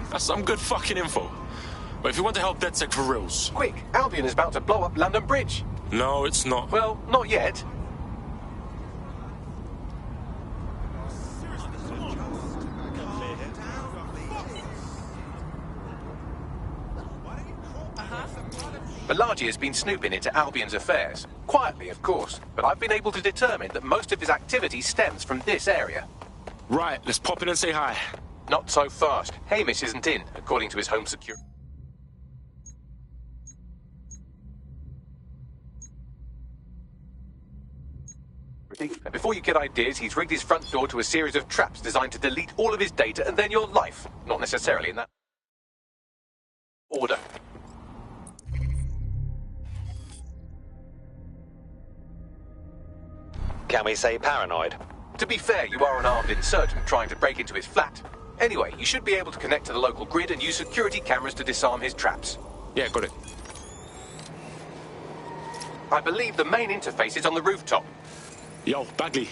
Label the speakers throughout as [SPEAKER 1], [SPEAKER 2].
[SPEAKER 1] That's some good fucking info. But if you want to help DedSec for reals...
[SPEAKER 2] Quick, Albion is about to blow up London Bridge.
[SPEAKER 1] No, it's not.
[SPEAKER 2] Well, not yet. Balaji has been snooping into Albion's affairs. Quietly, of course. But I've been able to determine that most of his activity stems from this area.
[SPEAKER 1] Right, let's pop in and say hi.
[SPEAKER 2] Not so fast. Hamish isn't in, according to his home security. Before you get ideas, he's rigged his front door to a series of traps designed to delete all of his data and then your life. Not necessarily in that order.
[SPEAKER 3] Can we say paranoid?
[SPEAKER 2] To be fair, you are an armed insurgent trying to break into his flat. Anyway, you should be able to connect to the local grid and use security cameras to disarm his traps.
[SPEAKER 1] Yeah, got it.
[SPEAKER 2] I believe the main interface is on the rooftop.
[SPEAKER 1] Yo, Bagley.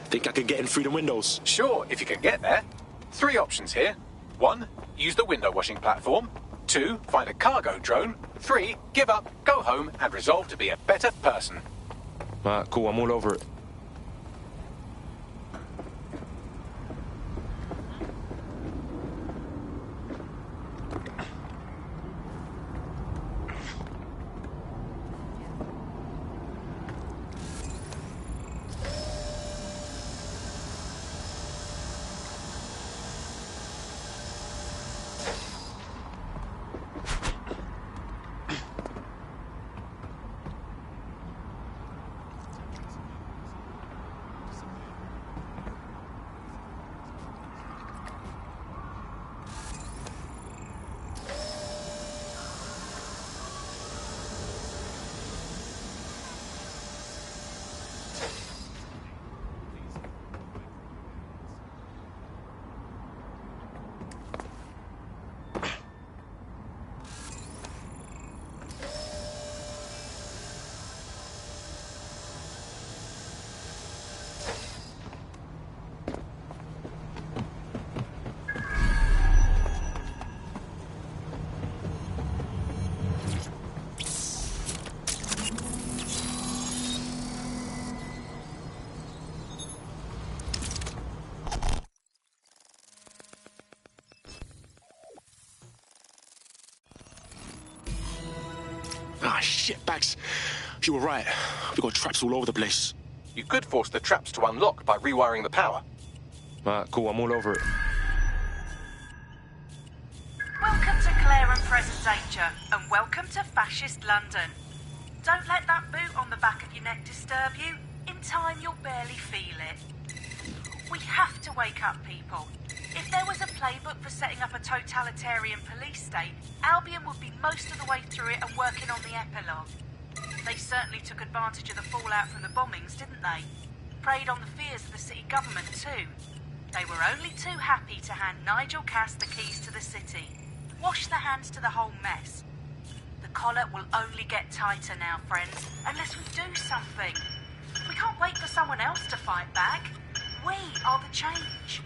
[SPEAKER 1] Think I could get in through the windows?
[SPEAKER 2] Sure, if you can get there. 3 options here. 1, use the window washing platform. 2, find a cargo drone. 3, give up, go home, and resolve to be a better person.
[SPEAKER 1] Alright, cool, I'm all over it. shit, Bags. You were right. We got traps all over the place.
[SPEAKER 2] You could force the traps to unlock by rewiring the power.
[SPEAKER 1] Alright, cool, I'm all over it.
[SPEAKER 3] Welcome to Claire and Present Danger, and welcome to Fascist London. Don't let that boot on the back of your neck disturb you. In time, you'll barely feel it. We have to wake up people. If there was a playbook for setting up a totalitarian police state, Albion would be most of the way through it and working on the epilogue. They certainly took advantage of the fallout from the bombings, didn't they? Preyed on the fears of the city government too. They were only too happy to hand Nigel Cass the keys to the city. Wash their hands to the whole mess. The collar will only get tighter now, friends, unless we do something. We can't wait for someone else to fight back. We are the change.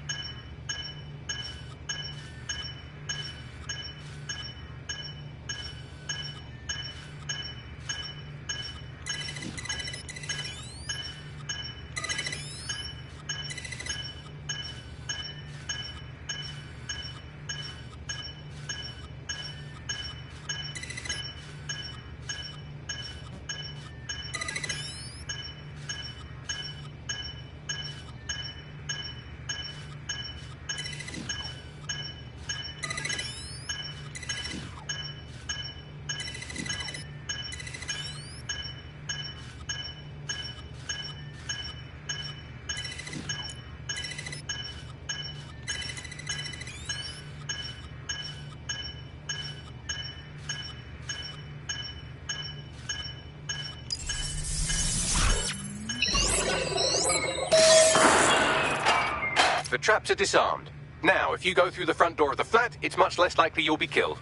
[SPEAKER 2] The traps are disarmed. Now, if you go through the front door of the flat, it's much less likely you'll be killed.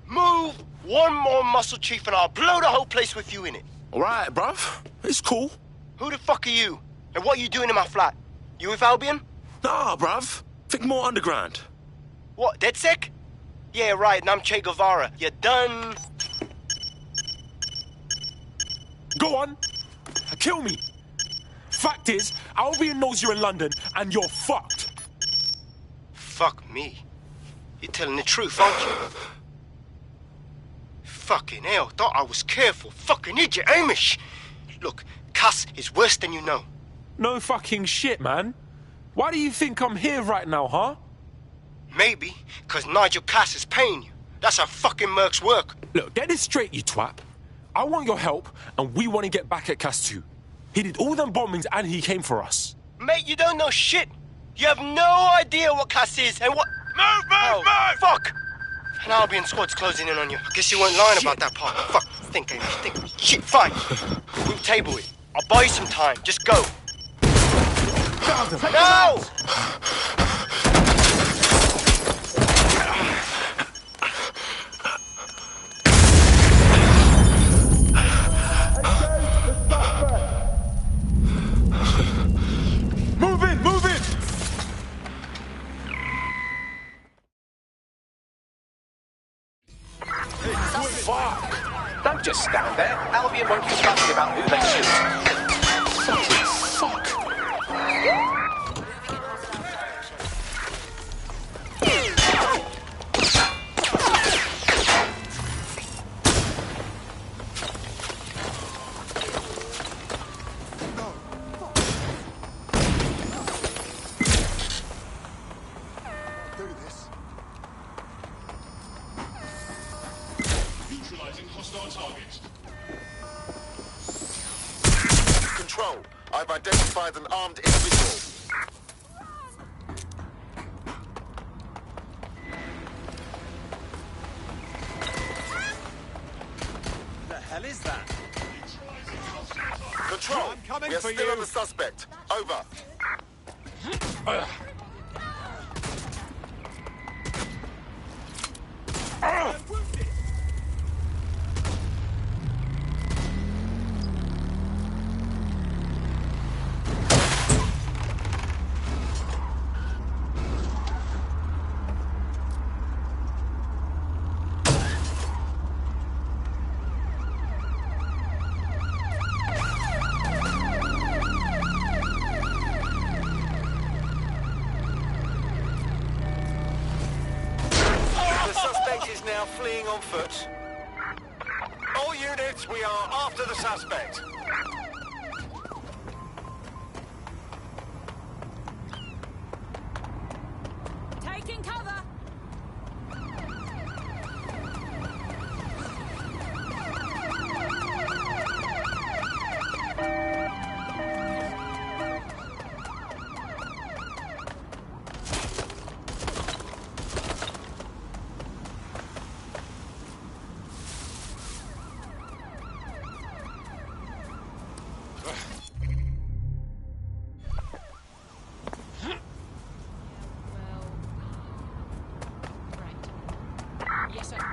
[SPEAKER 4] Move one more muscle, Chief, and I'll blow the whole place with you in it.
[SPEAKER 1] Alright, bruv. It's cool.
[SPEAKER 4] Who the fuck are you? And what are you doing in my flat? You with Albion?
[SPEAKER 1] Nah, bruv. Think more underground.
[SPEAKER 4] What, DedSec? Yeah, right, and I'm Che Guevara. You done?
[SPEAKER 1] Go on. Kill me. Fact is, Albion knows you're in London, and you're fucked.
[SPEAKER 4] Fuck me. You're telling the truth, aren't you? Fucking hell, thought I was careful. Fucking idiot, Amish. Look, Cass is worse than you know.
[SPEAKER 1] No fucking shit, man. Why do you think I'm here right now, huh?
[SPEAKER 4] Maybe, because Nigel Cass is paying you. That's how fucking mercs work.
[SPEAKER 1] Look, get this straight, you twat. I want your help, and we want to get back at Cass too. He did all them bombings, and he came for us.
[SPEAKER 4] Mate, you don't know shit. You have no idea what Cass is and what... Move! Fuck! An Albion squad's closing in on you. I guess you weren't lying about that part. Fuck. Think, Amish, think. Shit, fine. We'll table it. I'll buy you some time. Just go. No!
[SPEAKER 1] Move it!
[SPEAKER 2] Fuck! Don't just stand there. Albion won't keep fussing about who they shoot.
[SPEAKER 1] Fuck!
[SPEAKER 5] Control, I've identified an armed individual.
[SPEAKER 6] The hell is that?
[SPEAKER 5] Control,
[SPEAKER 6] I'm coming
[SPEAKER 5] we are
[SPEAKER 6] for
[SPEAKER 5] still
[SPEAKER 6] you.
[SPEAKER 5] on the suspect. Over.
[SPEAKER 7] The suspect is now fleeing on foot. All units, we are after the suspect.
[SPEAKER 8] Taking cover!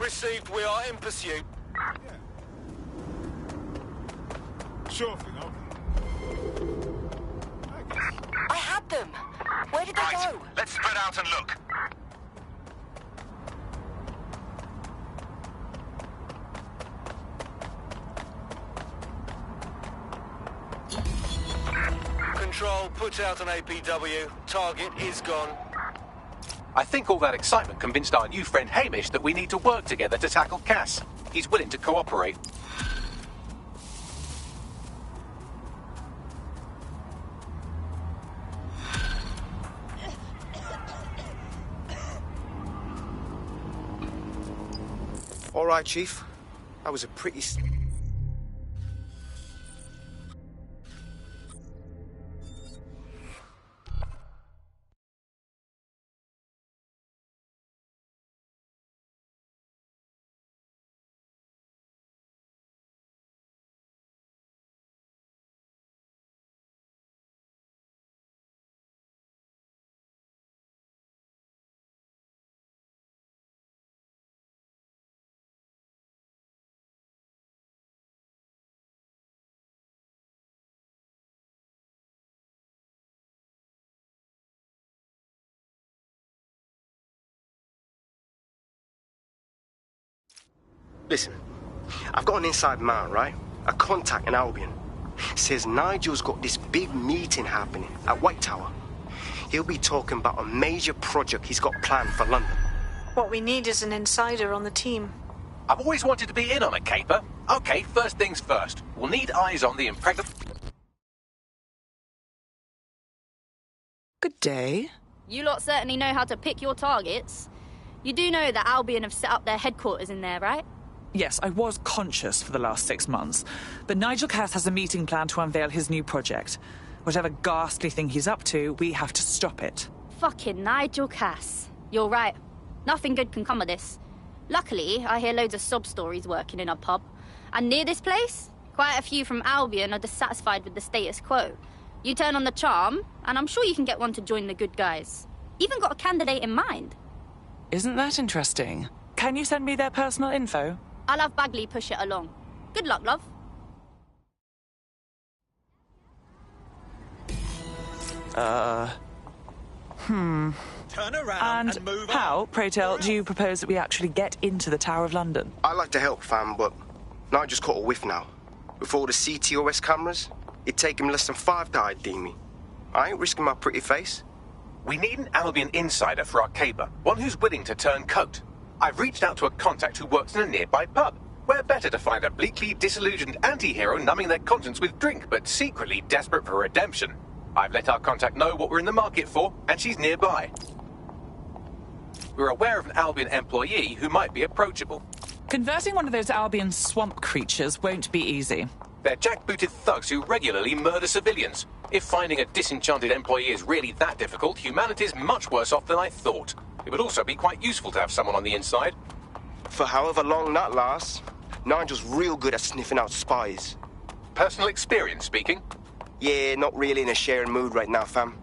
[SPEAKER 7] Received, we are in pursuit.
[SPEAKER 6] Sure thing,
[SPEAKER 9] I had them. Where did they go?
[SPEAKER 7] Let's spread out and look. Control, put out an APW. Target is gone.
[SPEAKER 2] I think all that excitement convinced our new friend Hamish that we need to work together to tackle Cass. He's willing to cooperate.
[SPEAKER 4] All right, Chief. That was a pretty... Listen, I've got an inside man, right? A contact in Albion. Says Nigel's got this big meeting happening at White Tower. He'll be talking about a major project he's got planned for London.
[SPEAKER 10] What we need is an insider on the team.
[SPEAKER 2] I've always wanted to be in on a caper. Okay, first things first. We'll need eyes on the impregnable...
[SPEAKER 10] Good day.
[SPEAKER 8] You lot certainly know how to pick your targets. You do know that Albion have set up their headquarters in there, right?
[SPEAKER 11] Yes, I was conscious for the last 6 months. But Nigel Cass has a meeting planned to unveil his new project. Whatever ghastly thing he's up to, we have to stop it.
[SPEAKER 8] Fucking Nigel Cass. You're right. Nothing good can come of this. Luckily, I hear loads of sob stories working in a pub. And near this place, quite a few from Albion are dissatisfied with the status quo. You turn on the charm, and I'm sure you can get one to join the good guys. Even got a candidate in mind.
[SPEAKER 11] Isn't that interesting? Can you send me their personal info?
[SPEAKER 8] I'll have Bagley push it along. Good luck, love.
[SPEAKER 6] Turn around and move
[SPEAKER 11] how,
[SPEAKER 6] on.
[SPEAKER 11] pray tell, do you propose that we actually get into the Tower of London?
[SPEAKER 4] I'd like to help, fam, but Nigel's caught a whiff now. With all the CTOS cameras, it'd take him less than 5 to ID me. I ain't risking my pretty face.
[SPEAKER 2] We need an Albion insider for our caper, one who's willing to turn coat. I've reached out to a contact who works in a nearby pub. Where better to find a bleakly disillusioned anti-hero numbing their conscience with drink, but secretly desperate for redemption. I've let our contact know what we're in the market for, and she's nearby. We're aware of an Albion employee who might be approachable.
[SPEAKER 11] Converting one of those Albion swamp creatures won't be easy.
[SPEAKER 2] They're jackbooted thugs who regularly murder civilians. If finding a disenchanted employee is really that difficult, humanity's much worse off than I thought. It would also be quite useful to have someone on the inside.
[SPEAKER 4] For however long that lasts, Nigel's real good at sniffing out spies.
[SPEAKER 2] Personal experience speaking?
[SPEAKER 4] Yeah, not really in a sharing mood right now, fam.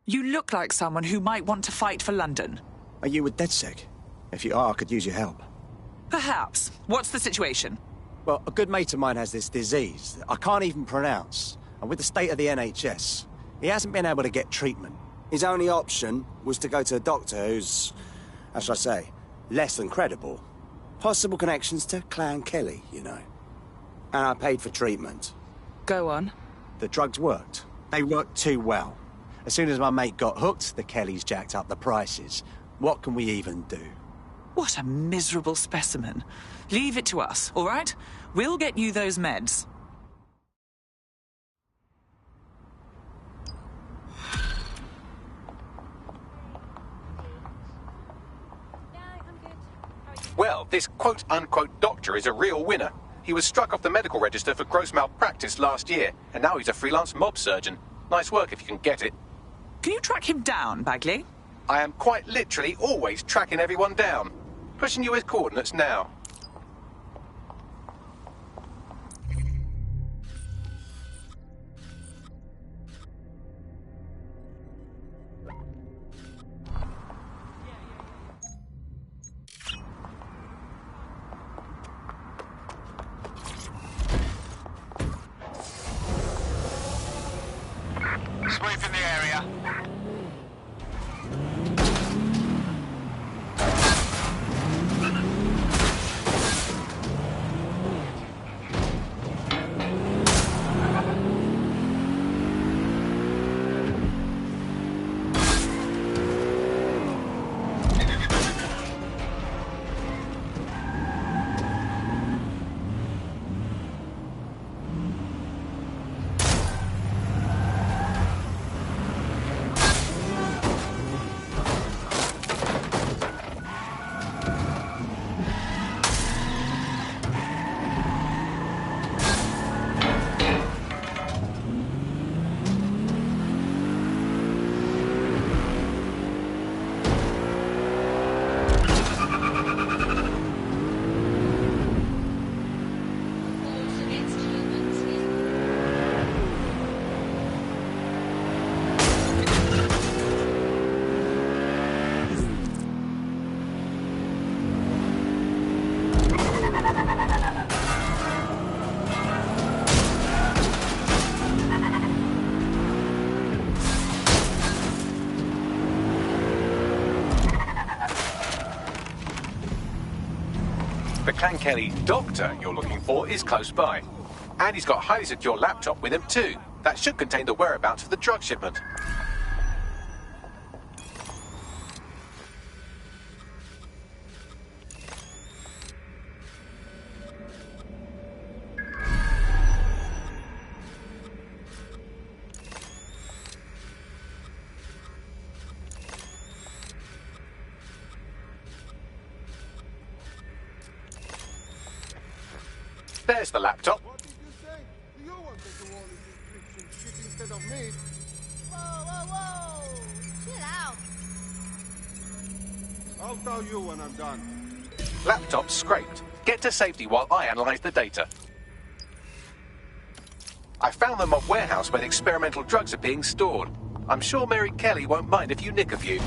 [SPEAKER 11] You look like someone who might want to fight for London.
[SPEAKER 12] Are you with DedSec? If you are, I could use your help.
[SPEAKER 11] Perhaps. What's the situation?
[SPEAKER 12] Well, a good mate of mine has this disease that I can't even pronounce. And with the state of the NHS, he hasn't been able to get treatment. His only option was to go to a doctor who's, how shall I say, less than credible. Possible connections to Clan Kelly, you know. And I paid for treatment.
[SPEAKER 11] Go on.
[SPEAKER 12] The drugs worked. They worked too well. As soon as my mate got hooked, the Kellys jacked up the prices. What can we even do?
[SPEAKER 11] What a miserable specimen. Leave it to us, all right? We'll get you those meds.
[SPEAKER 2] Well, this quote-unquote doctor is a real winner. He was struck off the medical register for gross malpractice last year, and now he's a freelance mob surgeon. Nice work if you can get it.
[SPEAKER 11] Can you track him down, Bagley?
[SPEAKER 2] I am quite literally always tracking everyone down. Pushing you his coordinates now.
[SPEAKER 7] Sweeping the area.
[SPEAKER 2] The Clan Kelly doctor you're looking for is close by. And he's got a highly secure laptop with him too. That should contain the whereabouts of the drug shipment. There's the laptop.
[SPEAKER 13] What did you say? You wanted to all this encryption shit instead of me.
[SPEAKER 14] Whoa! Chill out.
[SPEAKER 13] I'll tell you when I'm done.
[SPEAKER 2] Laptop scraped. Get to safety while I analyze the data. I found the mob warehouse where the experimental drugs are being stored. I'm sure Mary Kelly won't mind if you nick a few.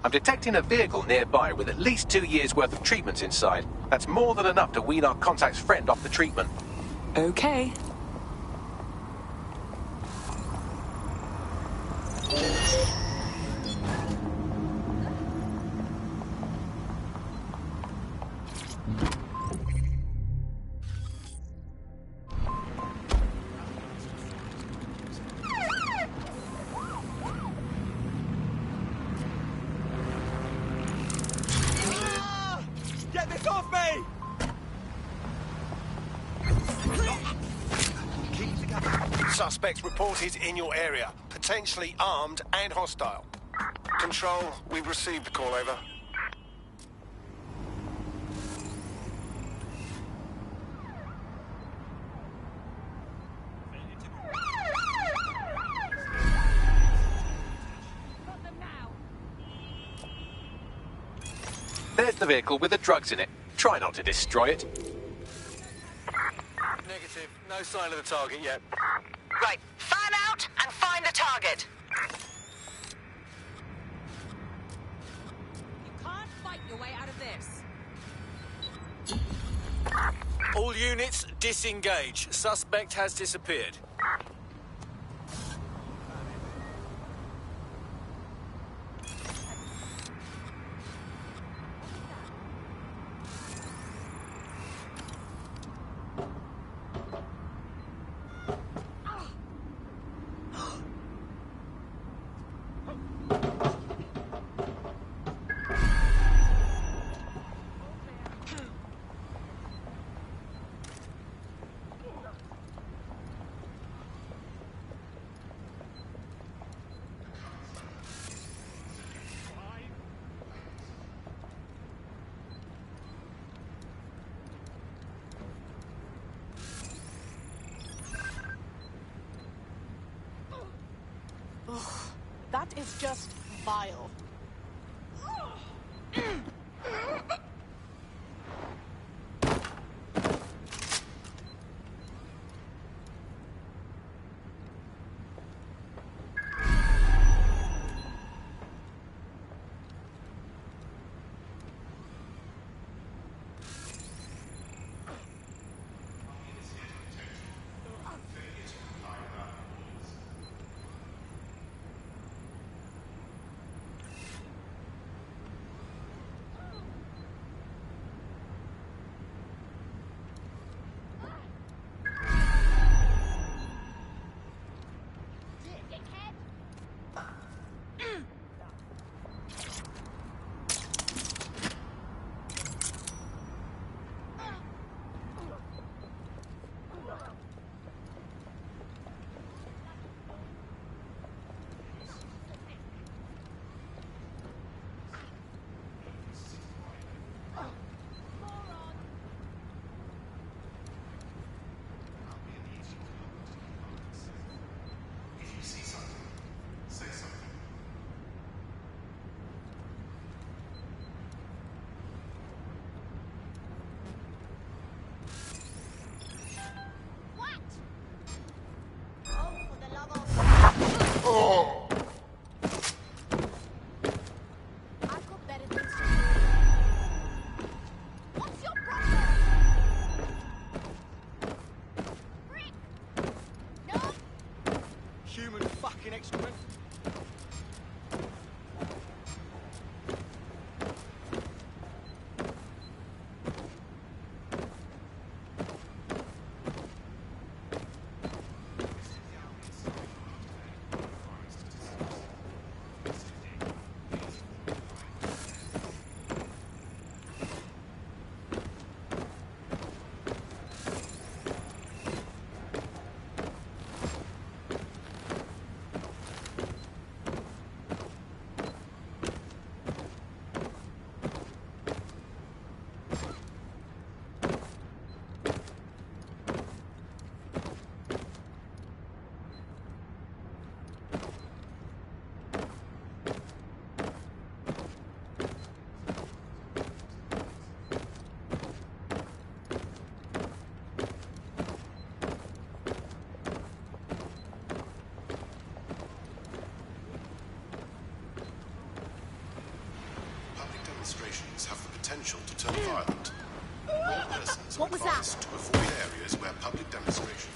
[SPEAKER 2] I'm detecting a vehicle nearby with at least 2 years' worth of treatments inside. That's more than enough to wean our contact's friend off the treatment.
[SPEAKER 11] Okay.
[SPEAKER 6] Get this off me!
[SPEAKER 7] Suspects reported in your area, potentially armed and hostile. Control, we've received the call, over.
[SPEAKER 2] There's the vehicle with the drugs in it. Try not to destroy it.
[SPEAKER 7] Negative. No sign of the target yet.
[SPEAKER 9] Right, fan out and find the target.
[SPEAKER 14] You can't fight your way out of this.
[SPEAKER 7] All units, disengage. Suspect has disappeared.
[SPEAKER 10] That is just vile.
[SPEAKER 15] demonstrations have the potential to turn violent. All persons are
[SPEAKER 10] What was that?
[SPEAKER 15] advised to avoid areas where public demonstrations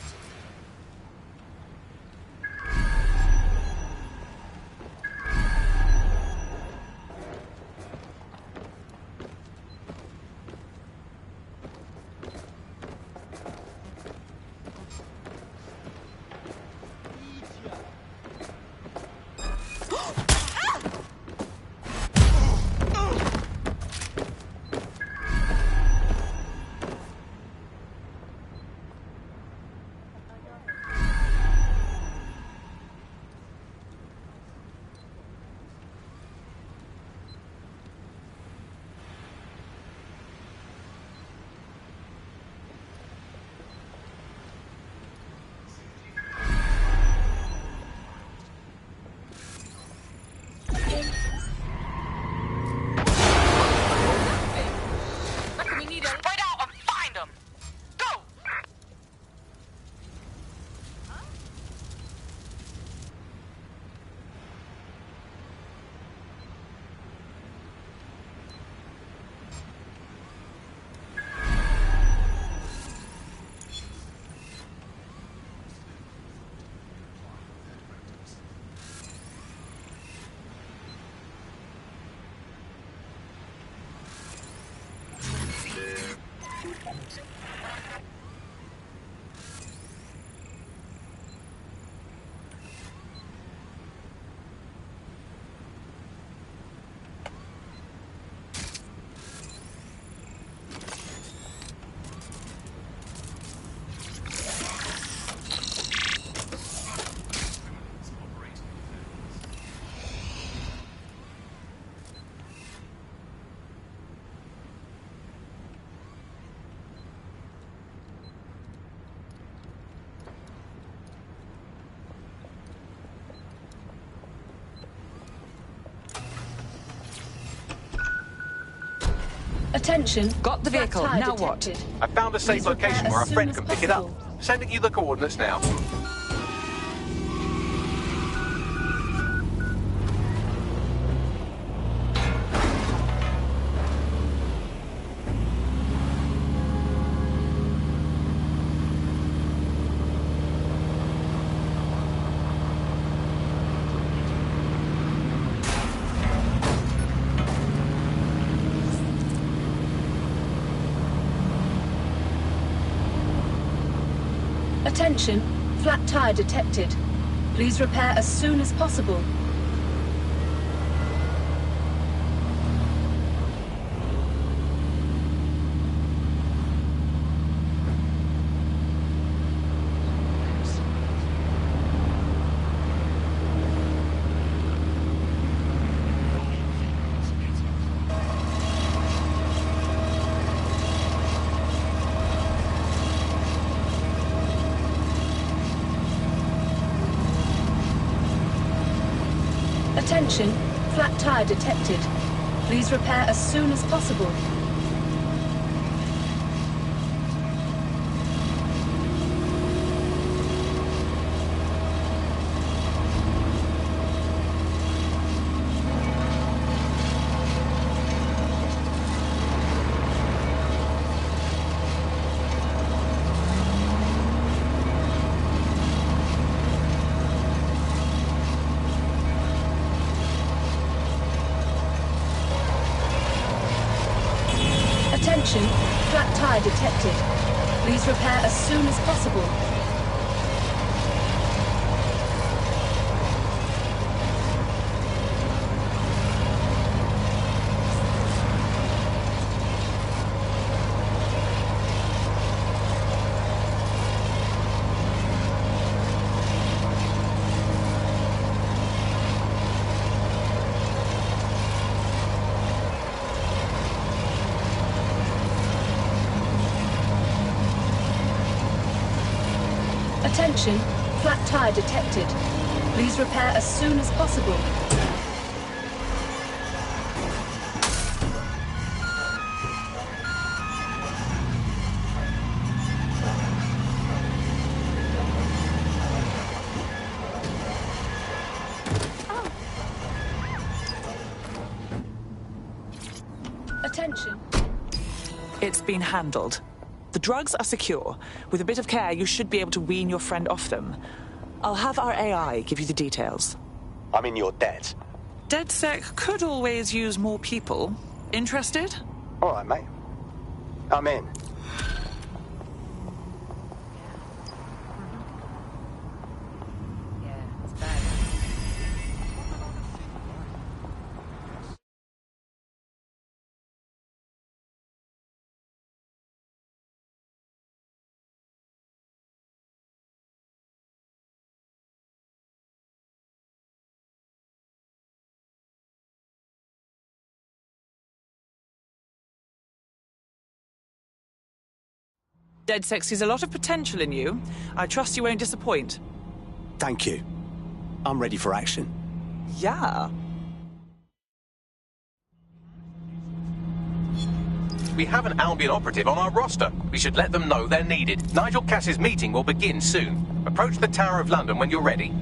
[SPEAKER 16] Attention.
[SPEAKER 11] Got the vehicle. Now what?
[SPEAKER 2] I found a safe location where a friend can pick it up. Sending you the coordinates now.
[SPEAKER 16] Attention, flat tire detected. Please repair as soon as possible. Attention, flat tire detected. Please repair as soon as possible. Attention, flat tire detected. Please repair as soon as possible. Attention, flat tire detected. Please repair as soon as possible.
[SPEAKER 11] It's been handled. The drugs are secure. With a bit of care, you should be able to wean your friend off them. I'll have our AI give you the details.
[SPEAKER 12] I mean, you're dead.
[SPEAKER 11] DedSec could always use more people. Interested?
[SPEAKER 12] All right, mate. I'm in.
[SPEAKER 11] DedSec sees a lot of potential in you. I trust you won't disappoint.
[SPEAKER 12] Thank you. I'm ready for action.
[SPEAKER 11] Yeah.
[SPEAKER 2] We have an Albion operative on our roster. We should let them know they're needed. Nigel Cass's meeting will begin soon. Approach the Tower of London when you're ready.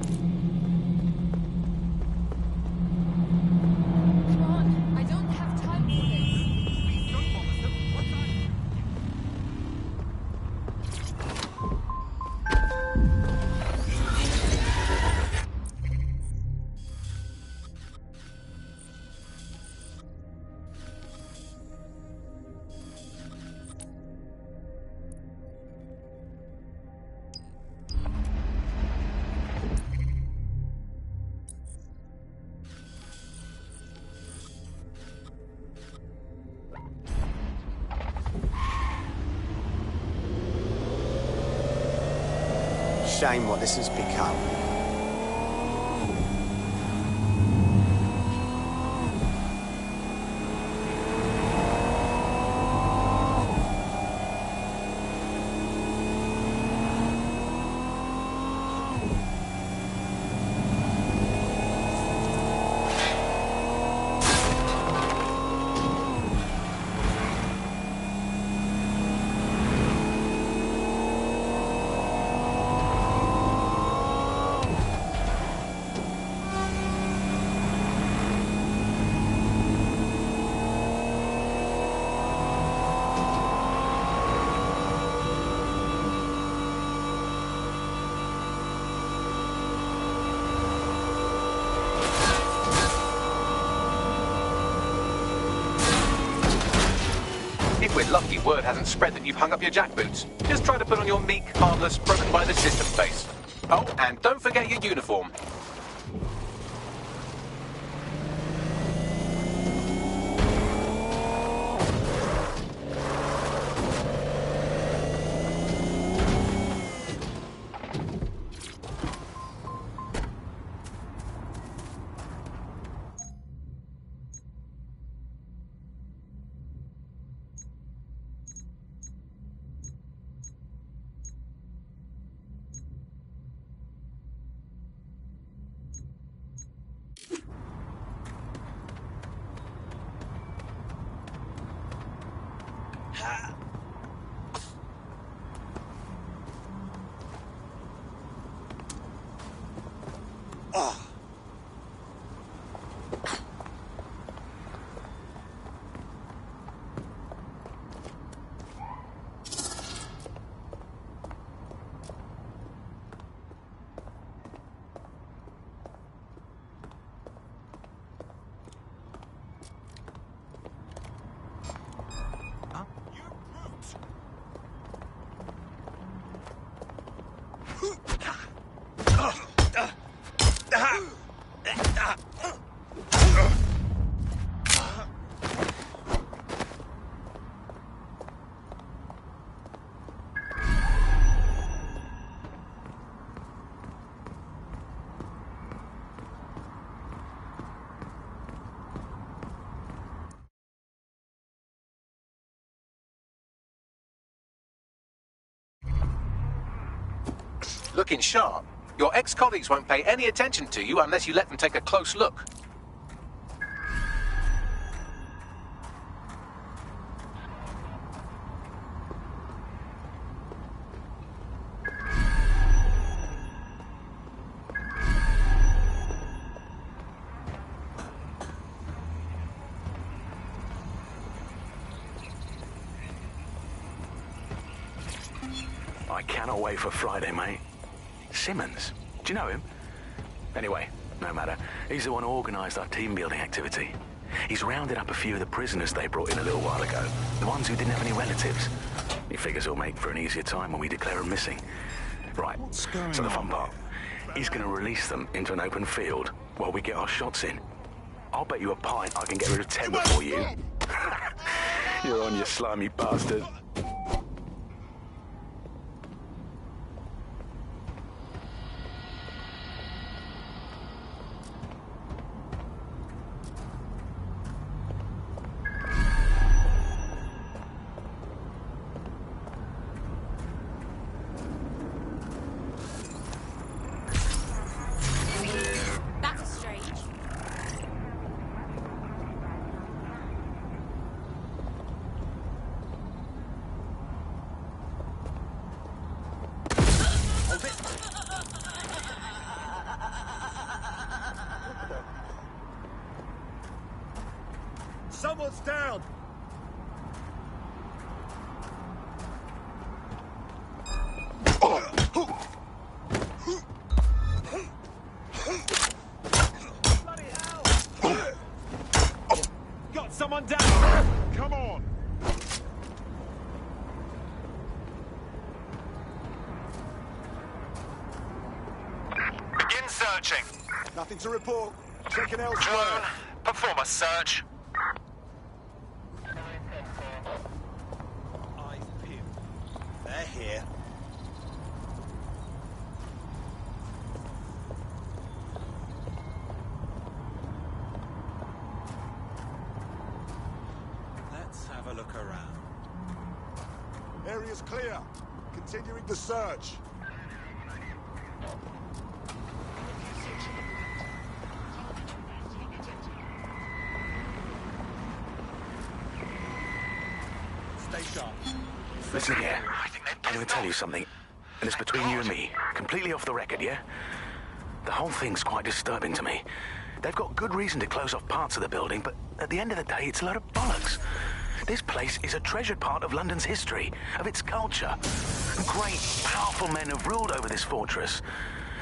[SPEAKER 12] Shame what this has become. If we're lucky, word hasn't spread that you've hung up your jackboots. Just try to put on your meek, harmless, broken by the system face. Oh, and don't forget your uniform. Looking sharp. Your ex-colleagues won't pay any attention to you unless you let them take a close look.
[SPEAKER 17] I cannot wait for Friday, mate. Simmons? Do you know him? Anyway, no matter. He's the one who organised our team-building activity. He's rounded up a few of the prisoners they brought in a little while ago. The ones who didn't have any relatives. He figures it'll make for an easier time when we declare them missing. Right, so the fun part. He's going to release them into an open field while we get our shots in. I'll bet you a pint I can get rid of 10 before you. You're on, you slimy bastard.
[SPEAKER 6] Someone's down! Got someone down! Come on!
[SPEAKER 7] Begin searching.
[SPEAKER 6] Nothing to report. Checking elsewhere.
[SPEAKER 7] Drone, perform a search.
[SPEAKER 6] They're here. Let's have a look around. Area's clear. Continuing the search. Stay sharp.
[SPEAKER 17] Listen here. I'm going to tell you something, and it's between you and me. Completely off the record, yeah? The whole thing's quite disturbing to me. They've got good reason to close off parts of the building, but at the end of the day, it's a load of bollocks. This place is a treasured part of London's history, of its culture. Great, powerful men have ruled over this fortress.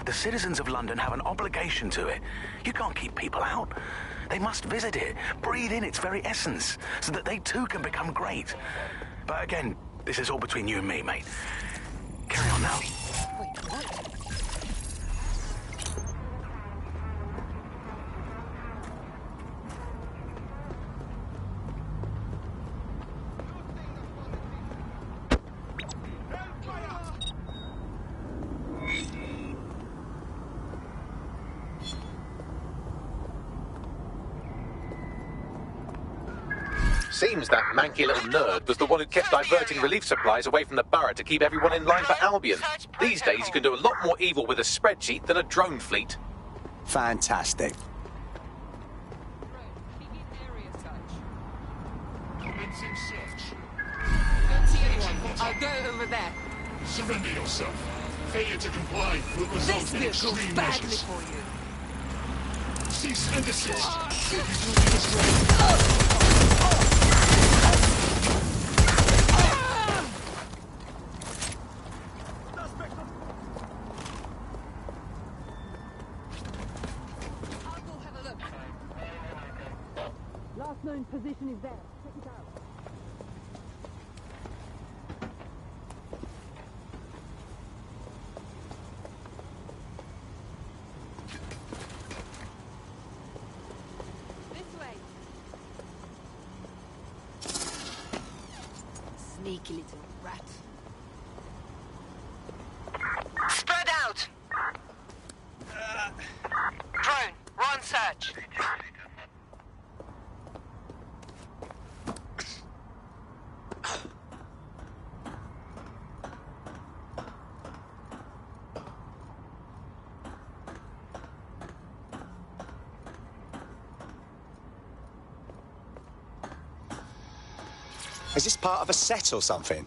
[SPEAKER 17] The citizens of London have an obligation to it. You can't keep people out. They must visit it, breathe in its very essence, so that they too can become great. But again, this is all between you and me, mate. Carry on now.
[SPEAKER 9] Wait, what?
[SPEAKER 2] Seems that manky little nerd was the one who kept diverting relief supplies away from the borough to keep everyone in line for Albion. These days you can do a lot more evil with a spreadsheet than a drone fleet.
[SPEAKER 12] Fantastic.
[SPEAKER 15] Commencing search.
[SPEAKER 14] Don't see anyone. I'll go over there.
[SPEAKER 15] Surrender yourself. Failure to comply will result
[SPEAKER 14] This
[SPEAKER 15] in
[SPEAKER 14] will go
[SPEAKER 15] extreme
[SPEAKER 14] badly
[SPEAKER 15] measures.
[SPEAKER 14] for you.
[SPEAKER 15] Cease and desist. Cities will be destroyed.
[SPEAKER 16] Last known position is there. Check it out.
[SPEAKER 14] This way.
[SPEAKER 9] Sneaky little rat.
[SPEAKER 18] Spread out! Drone, run search.
[SPEAKER 12] Is this part of a set or something?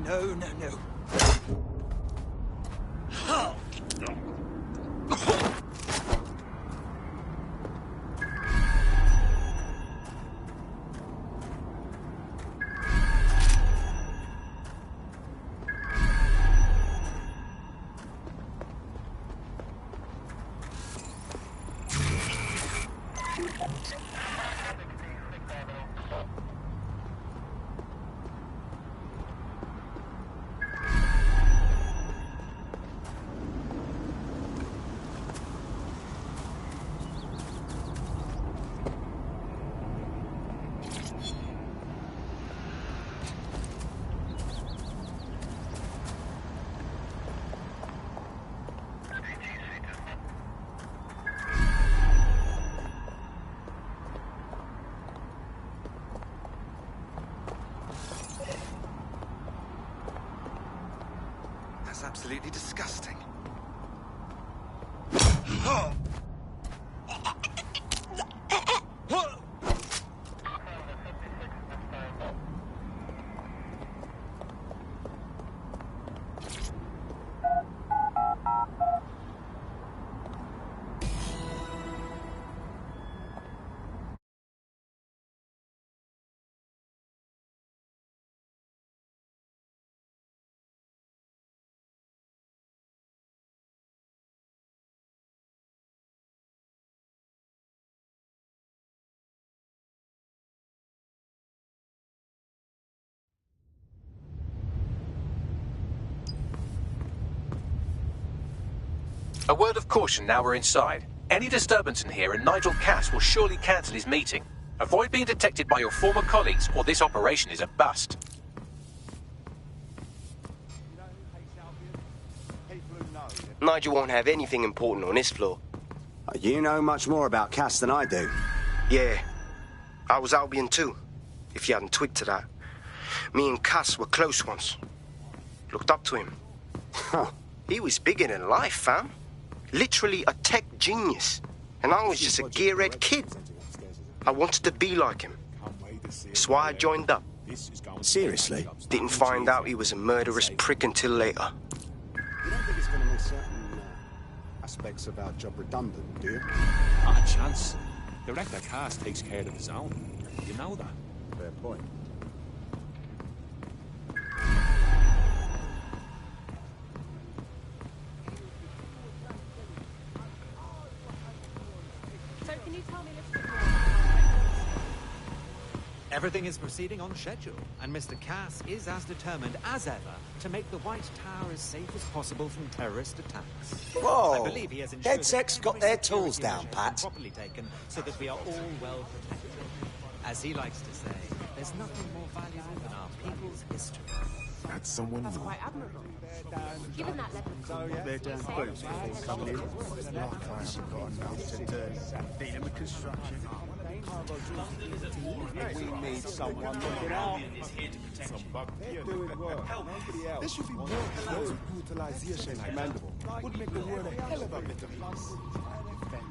[SPEAKER 19] No.
[SPEAKER 20] Absolutely disgusting.
[SPEAKER 2] A word of caution now we're inside. Any disturbance in here and Nigel Cass will surely cancel his meeting. Avoid being detected by your former colleagues or this operation is a bust.
[SPEAKER 4] Nigel won't have anything important on this floor.
[SPEAKER 12] You know much more about Cass than I do.
[SPEAKER 4] Yeah. I was Albion too, if you hadn't twigged to that. Me and Cass were close once. Looked up to him.
[SPEAKER 12] Huh.
[SPEAKER 4] He was bigger than life, fam. Literally a tech genius. And I was just a gearhead kid. I wanted to be like him. That's why I joined up.
[SPEAKER 12] Seriously?
[SPEAKER 4] Didn't find out he was a murderous prick until later.
[SPEAKER 6] You don't think it's going to make certain aspects of our job redundant, do you?
[SPEAKER 1] Not a chance. Director Cass takes care of his own. You know that.
[SPEAKER 6] Fair point.
[SPEAKER 21] Everything is proceeding on schedule, and Mr. Cass is as determined as ever to make the White Tower as safe as possible from terrorist attacks.
[SPEAKER 12] Whoa!
[SPEAKER 21] I believe he has ensured
[SPEAKER 12] DedSec's got their tools down, Pat.
[SPEAKER 21] Properly taken, so that we are all well protected. As he likes to say, there's nothing more valuable than our people's history.
[SPEAKER 6] That's someone new.
[SPEAKER 10] Quite admirable.
[SPEAKER 16] Given that level.
[SPEAKER 6] They're down boots before coming in. It's not like I haven't got enough to do. Dealing with construction. We need someone looking out. They're doing work. Nobody else. There should be more flows of utilization commendable. Would make the world a hell of a better place.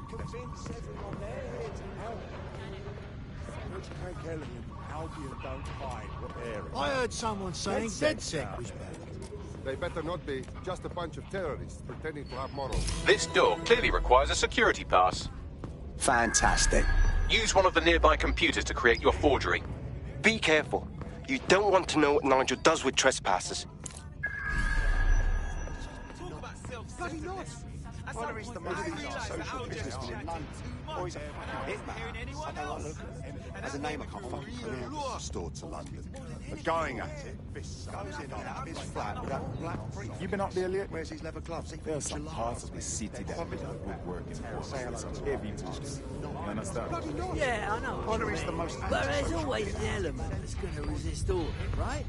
[SPEAKER 6] Convince everyone there to help. Craig Kelly and Albion don't hide what they're in.
[SPEAKER 13] I heard someone saying DedSec was better.
[SPEAKER 6] They better not be. Just a bunch of terrorists pretending to have morals.
[SPEAKER 2] This door clearly requires a security pass.
[SPEAKER 12] Fantastic.
[SPEAKER 2] Use one of the nearby computers to create your forgery.
[SPEAKER 4] Be careful. You don't want to know what Nigel does with trespassers.
[SPEAKER 6] Bloody nice. Either he's the most social businessman in London, or he's a fucking hitman. I don't look at him. As a name I can't fucking pronounce. Restored to London. But going at it, goes in on his flat with that black brief. You been up there yet? Where's his leather gloves? There's some parts of the city that we don't work in for. Some heavy parts. You understand?
[SPEAKER 19] Yeah, I know.
[SPEAKER 6] Either he's the most...
[SPEAKER 19] But there's always an element that's going to resist all of it, right?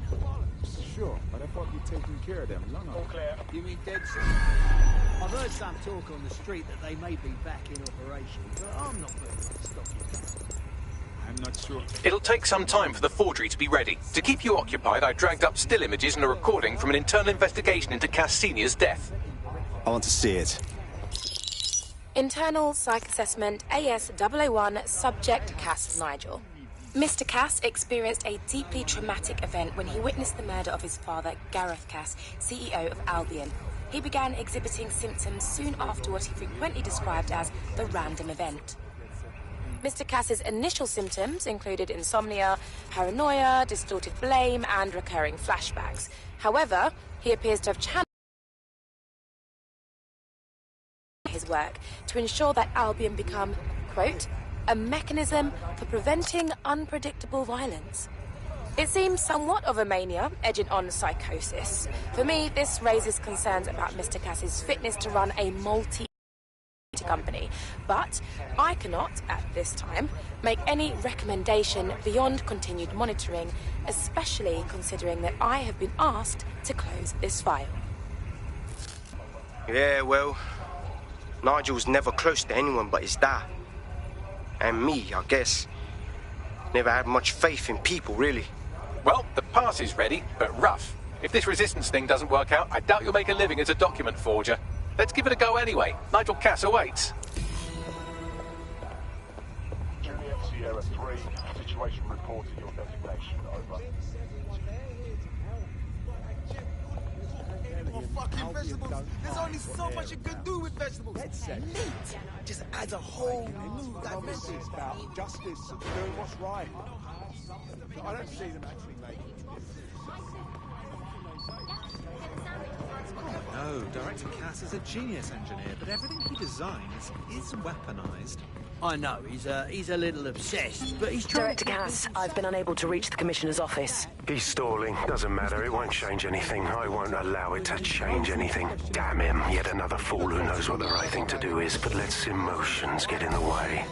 [SPEAKER 6] Sure, but I thought you'd taken care of them long ago.
[SPEAKER 19] You mean DedSec? I've heard some talk on the street that they may be back in operation, but I'm not going to stop you.
[SPEAKER 6] I'm not sure.
[SPEAKER 2] It'll take some time for the forgery to be ready. To keep you occupied, I dragged up still images and a recording from an internal investigation into Cass Sr.'s death.
[SPEAKER 12] I want to see it.
[SPEAKER 22] Internal Psych Assessment AS001 Subject Cass Nigel.
[SPEAKER 20] Mr. Cass experienced a deeply traumatic event when he witnessed the murder of his father, Gareth Cass, CEO of Albion. He began exhibiting symptoms soon after what he frequently described as the random event. Mr. Cass's initial symptoms included insomnia, paranoia, distorted blame, and recurring flashbacks. However, he appears to have channeled his work to ensure that Albion become, quote, a mechanism for preventing unpredictable violence. It seems somewhat of a mania, edging on psychosis. For me, this raises concerns about Mr. Cass's fitness to run a company, but I cannot, at this time, make any recommendation beyond continued monitoring, especially considering that I have been asked to close this file.
[SPEAKER 4] Yeah, well, Nigel's never close to anyone but his dad. And me, I guess. Never had much faith in people, really.
[SPEAKER 2] Well, the pass is ready, but rough. If this resistance thing doesn't work out, I doubt you'll make a living as a document forger. Let's give it a go anyway. Nigel Cass awaits.
[SPEAKER 15] Juliet Sierra 3, situation reported your designation, over.
[SPEAKER 13] Fucking vegetables. There's only so much you can do with vegetables. Meat just adds a whole new dimension.
[SPEAKER 6] It's about justice and doing what's right. I don't see them actually making it.
[SPEAKER 21] No, Director Cass is a genius engineer, but everything he designs is weaponized.
[SPEAKER 19] I know, he's a little obsessed, but he's trying
[SPEAKER 22] Director Cass, I've been unable to reach the Commissioner's office.
[SPEAKER 17] He's stalling. Doesn't matter. It won't change anything. I won't allow it to change anything. Damn him. Yet another fool who knows what the right thing to do is, but lets emotions get in the way.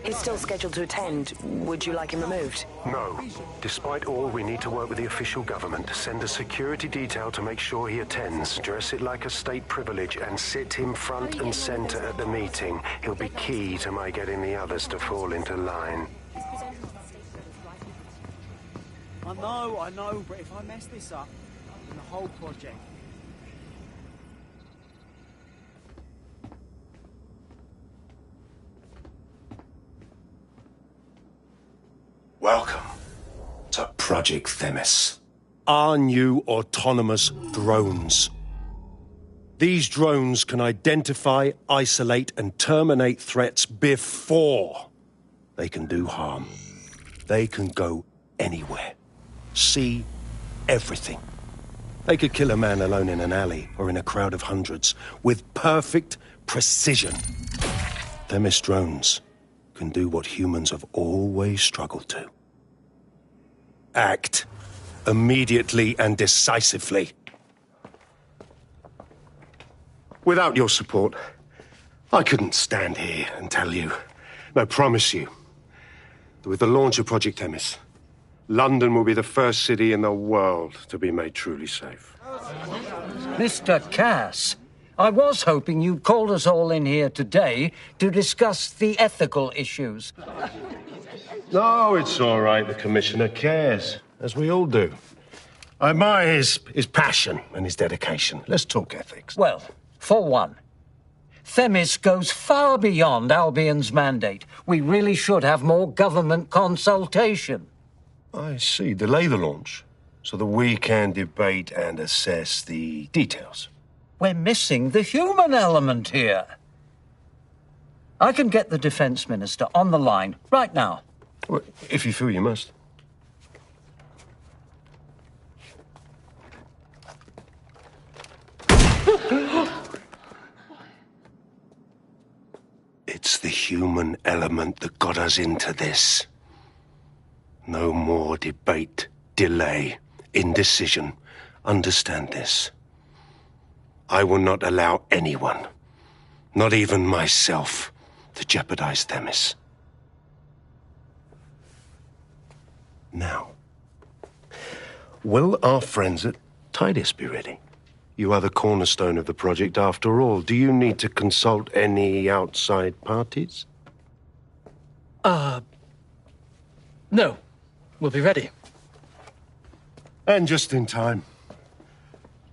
[SPEAKER 22] He's still scheduled to attend. Would you like him removed?
[SPEAKER 17] No. Despite all, we need to work with the official government. Send a security detail to make sure he attends. Dress it like a state privilege and sit him front and center at the meeting. He'll be key to my getting the others to fall into line.
[SPEAKER 19] I know, but if I mess this up, then the whole project...
[SPEAKER 23] Welcome to Project Themis. Our new autonomous drones. These drones can identify, isolate, and terminate threats before they can do harm. They can go anywhere, see everything. They could kill a man alone in an alley or in a crowd of hundreds with perfect precision. Themis drones can do what humans have always struggled to. Act immediately and decisively. Without your support, I couldn't stand here and tell you, I promise you, that with the launch of Project Themis, London will be the first city in the world to be made truly safe.
[SPEAKER 24] Mr. Cass, I was hoping you'd called us all in here today to discuss the ethical issues.
[SPEAKER 23] No, it's all right. The Commissioner cares, as we all do. I admire his passion and his dedication. Let's talk ethics.
[SPEAKER 24] Well, for one, Themis goes far beyond Albion's mandate. We really should have more government consultation.
[SPEAKER 23] I see. Delay the launch so that we can debate and assess the details.
[SPEAKER 24] We're missing the human element here. I can get the Defense Minister on the line right now.
[SPEAKER 23] Well, if you feel you must. It's the human element that got us into this. No more debate, delay, indecision. Understand this. I will not allow anyone, not even myself, to jeopardize Themis. Now, will our friends at Tidus be ready? You are the cornerstone of the project after all. Do you need to consult any outside parties?
[SPEAKER 25] No. We'll be ready.
[SPEAKER 23] And just in time.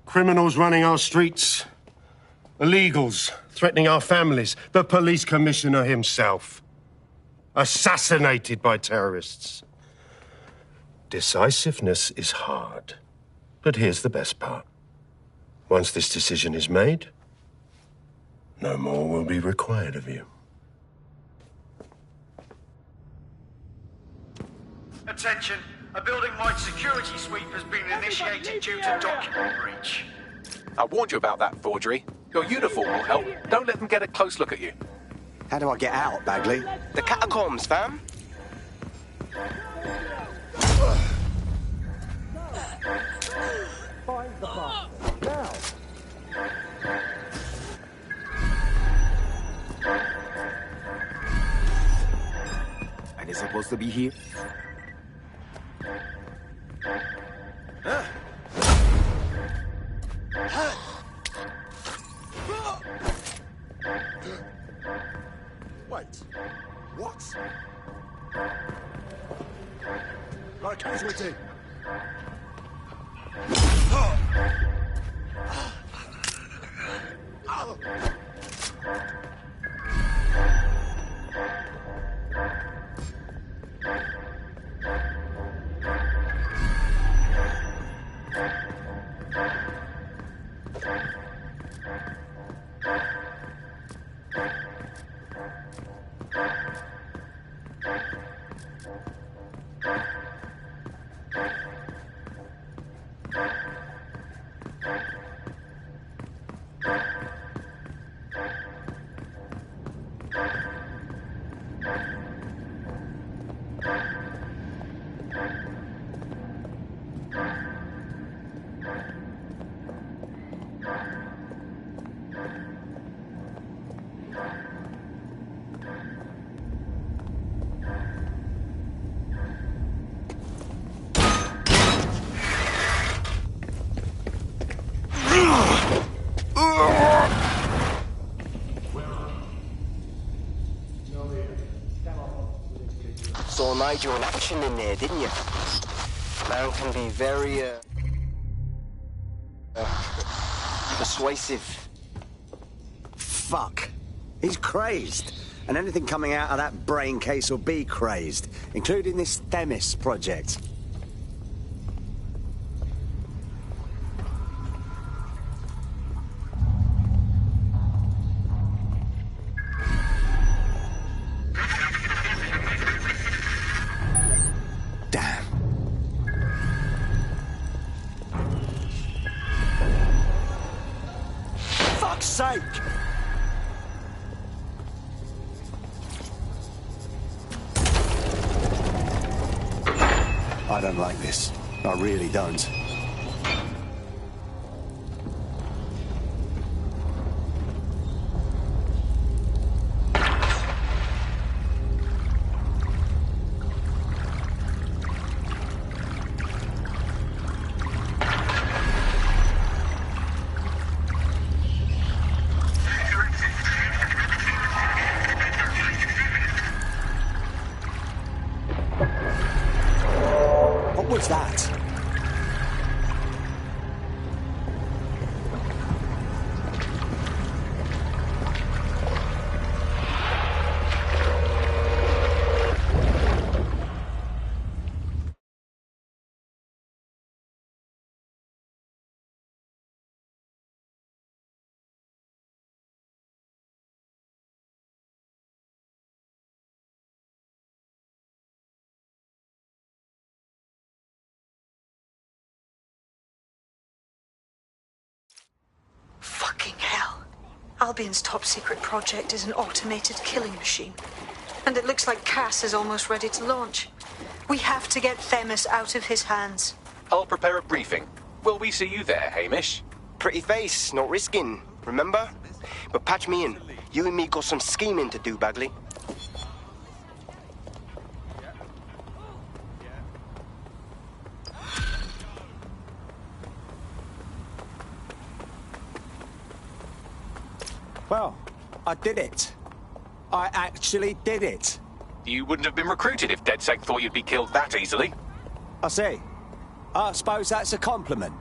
[SPEAKER 23] Criminals running our streets. Illegals threatening our families. The police commissioner himself. assassinated by terrorists. Decisiveness is hard. But here's the best part. Once this decision is made, no more will be required of you.
[SPEAKER 3] Attention, a building-wide security sweep has been initiated due to document breach.
[SPEAKER 2] I warned you about that, forgery. Your uniform will help. Don't let them get a close look at you.
[SPEAKER 12] How do I get out, Bagley?
[SPEAKER 4] The catacombs, fam.
[SPEAKER 19] Find the bar. Now!
[SPEAKER 12] Are they supposed to be here?
[SPEAKER 6] Wait, what? Got a casualty.
[SPEAKER 4] Saw Nigel in action in there, didn't you? Man can be very, persuasive.
[SPEAKER 12] Fuck. He's crazed. And anything coming out of that brain case will be crazed, including this Themis project. Damn. Fuck's sake! I don't like this. I really don't. What was that?
[SPEAKER 5] Fucking hell. Albion's top secret project is an automated killing machine. And it looks like Cass is almost ready to launch. We have to get Themis out of his hands.
[SPEAKER 2] I'll prepare a briefing. Will we see you there, Hamish?
[SPEAKER 4] Pretty face, not risking, remember? But patch me in. You and me got some scheming to do, Bagley.
[SPEAKER 12] Well, I did it. I actually did it.
[SPEAKER 2] You wouldn't have been recruited if DedSec thought you'd be killed that easily.
[SPEAKER 12] I see. I suppose that's a compliment.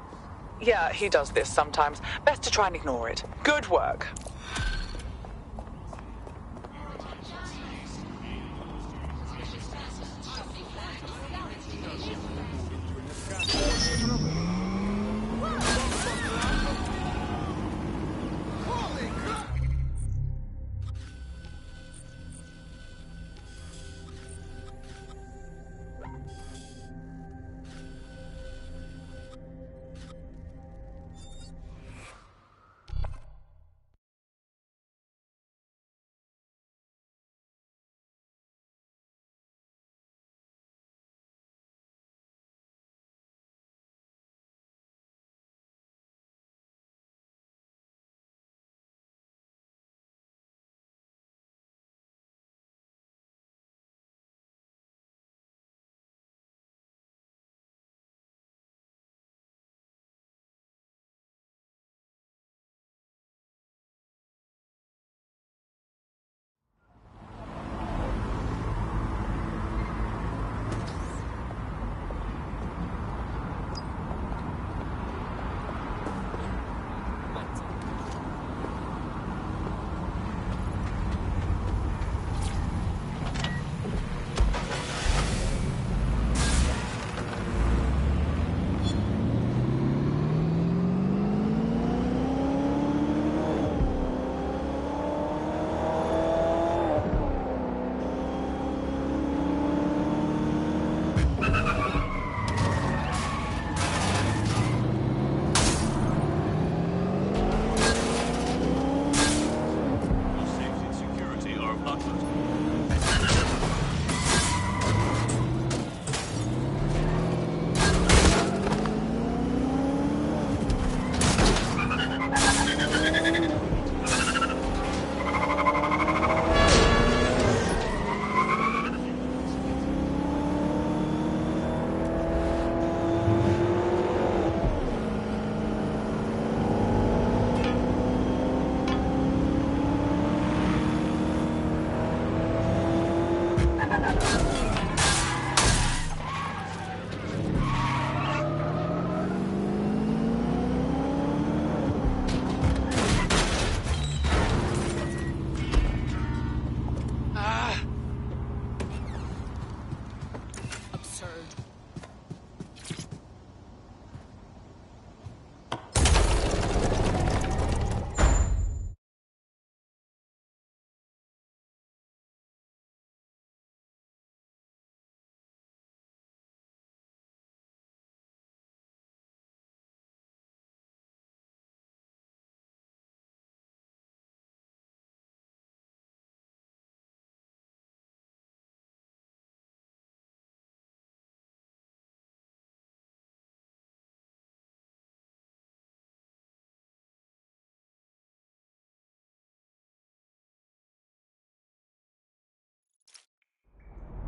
[SPEAKER 7] Yeah, he does this sometimes. Best to try and ignore it. Good work.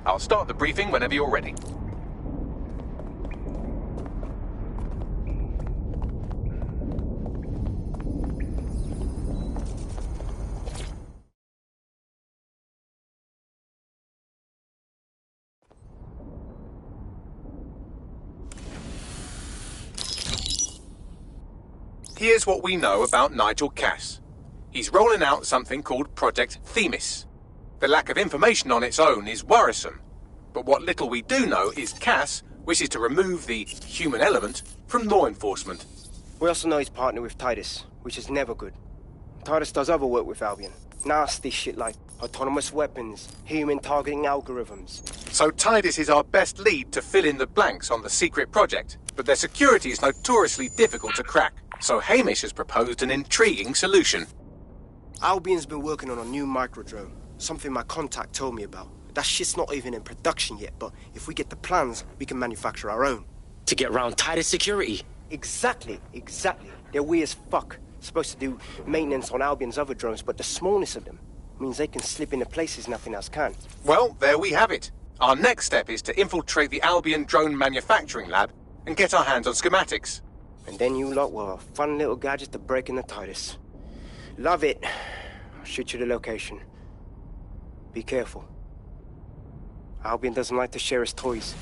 [SPEAKER 2] I'll start the briefing whenever you're ready. Here's what we know about Nigel Cass. He's rolling out something called Project Themis. The lack of information on its own is worrisome, but what little we do know is Cass wishes to remove the human element from law enforcement.
[SPEAKER 8] We also know he's partnered with Titus, which is never good. Titus does other work with Albion. Nasty shit like autonomous weapons, human targeting algorithms.
[SPEAKER 2] So Titus is our best lead to fill in the blanks on the secret project, but their security is notoriously difficult to crack. So Hamish has proposed an intriguing solution.
[SPEAKER 8] Albion's been working on a new microdrone, something my contact told me about. That shit's not even in production yet, but if we get the plans, we can manufacture our own.
[SPEAKER 9] To get around Titus security?
[SPEAKER 8] Exactly. They're weird as fuck. Supposed to do maintenance on Albion's other drones, but the smallness of them means they can slip into places nothing else can.
[SPEAKER 2] Well, there we have it. Our next step is to infiltrate the Albion drone manufacturing lab and get our hands on schematics.
[SPEAKER 8] And then you lot will have a fun little gadget to break in the Titus. Love it. I'll shoot you the location. Be careful. Albion doesn't like to share his toys.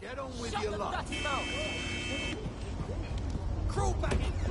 [SPEAKER 13] Get on with your lot. Crawl back in.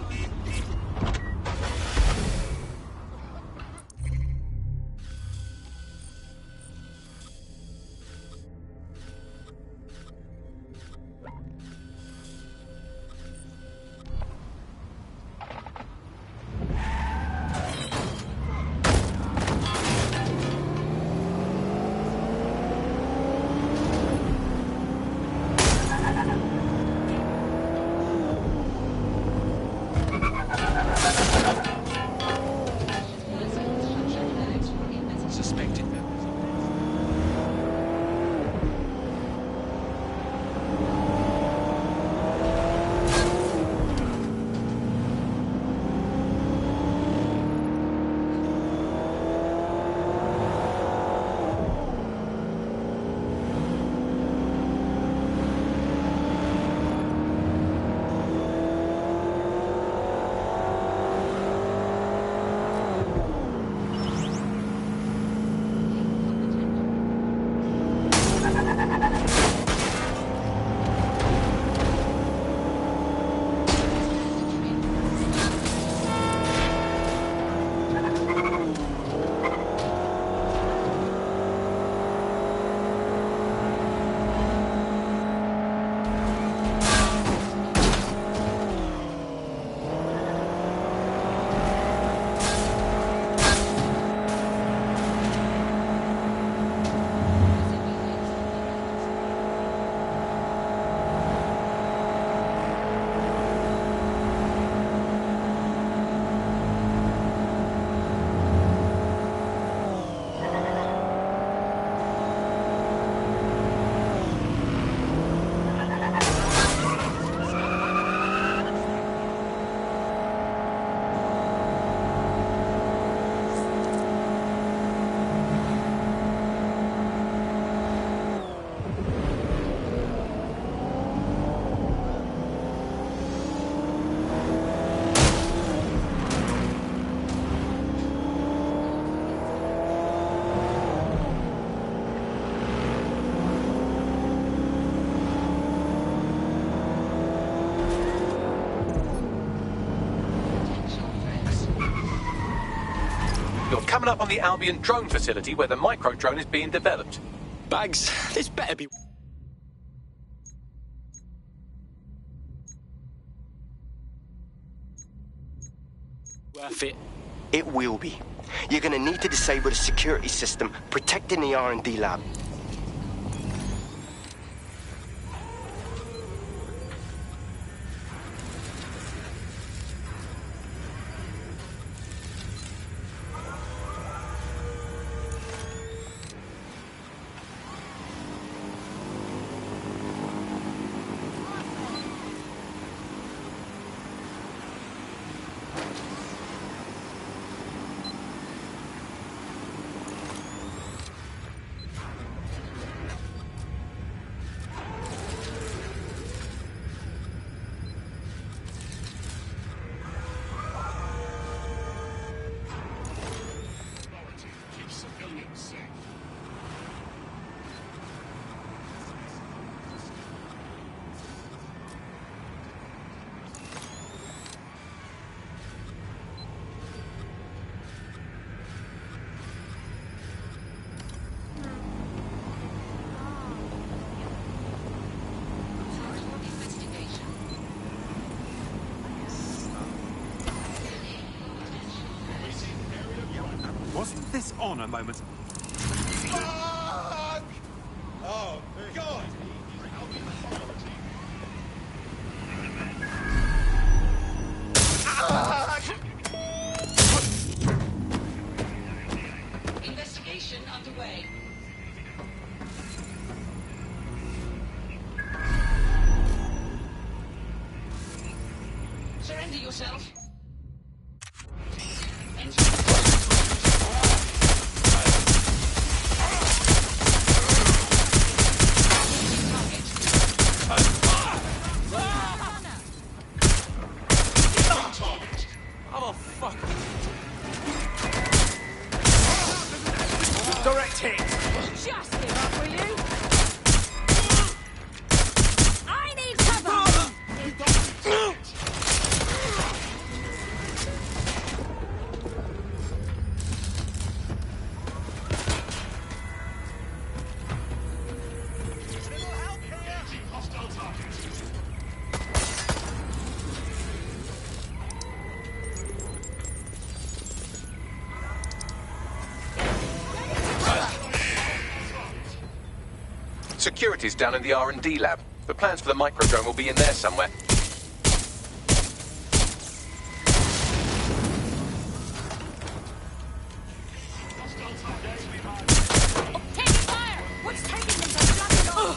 [SPEAKER 2] coming up on the Albion drone facility where the micro-drone is being developed.
[SPEAKER 9] Bags, this better be... worth it.
[SPEAKER 8] It will be. You're gonna need to disable the security system protecting the R&D lab.
[SPEAKER 1] Wasn't this on a moment?
[SPEAKER 13] Fuck! Oh, God!
[SPEAKER 10] Investigation underway. Surrender yourself.
[SPEAKER 2] Oh, fuck.
[SPEAKER 10] Direct hit. Just give up, will you? I need cover.
[SPEAKER 2] Security's down in the R&D lab. The plans for the microdrone will be in there somewhere.
[SPEAKER 10] Taking fire! What's taking them so bloody long?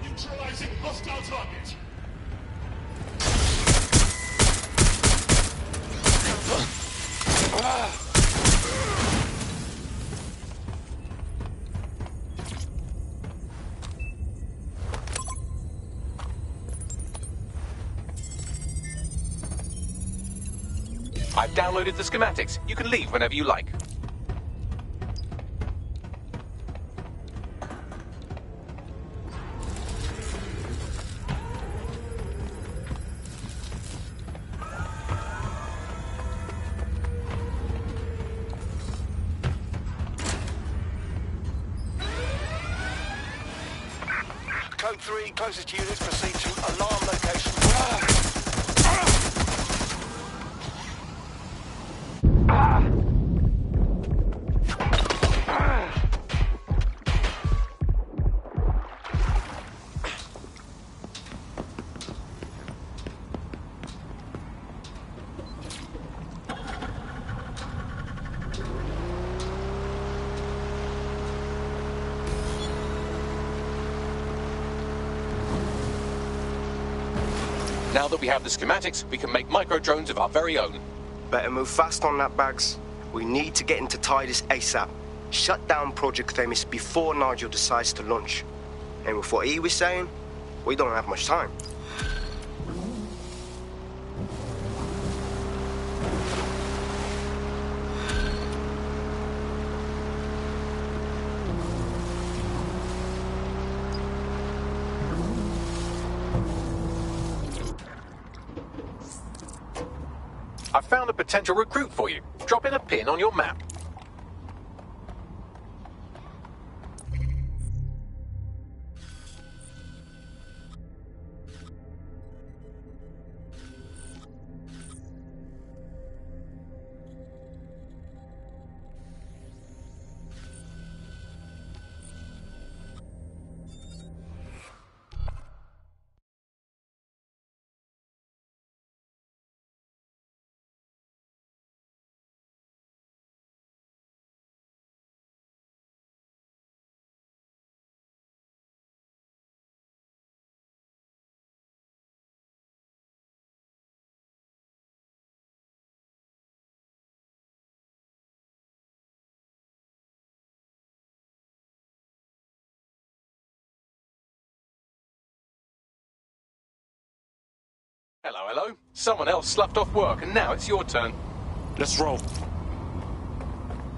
[SPEAKER 15] Neutralizing hostile target.
[SPEAKER 2] I've downloaded the schematics. You can leave whenever you like.
[SPEAKER 17] Code 3, closest units proceed to alarm location.
[SPEAKER 2] Now that we have the schematics, we can make micro-drones of our very own.
[SPEAKER 8] Better move fast on that, Bags. We need to get into Titus ASAP. Shut down Project Themis before Nigel decides to launch. And with what he was saying, we don't have much time.
[SPEAKER 2] I've found a potential recruit for you. Drop in a pin on your map. Hello, hello. Someone else sloughed off work, and now it's your turn.
[SPEAKER 23] Let's roll.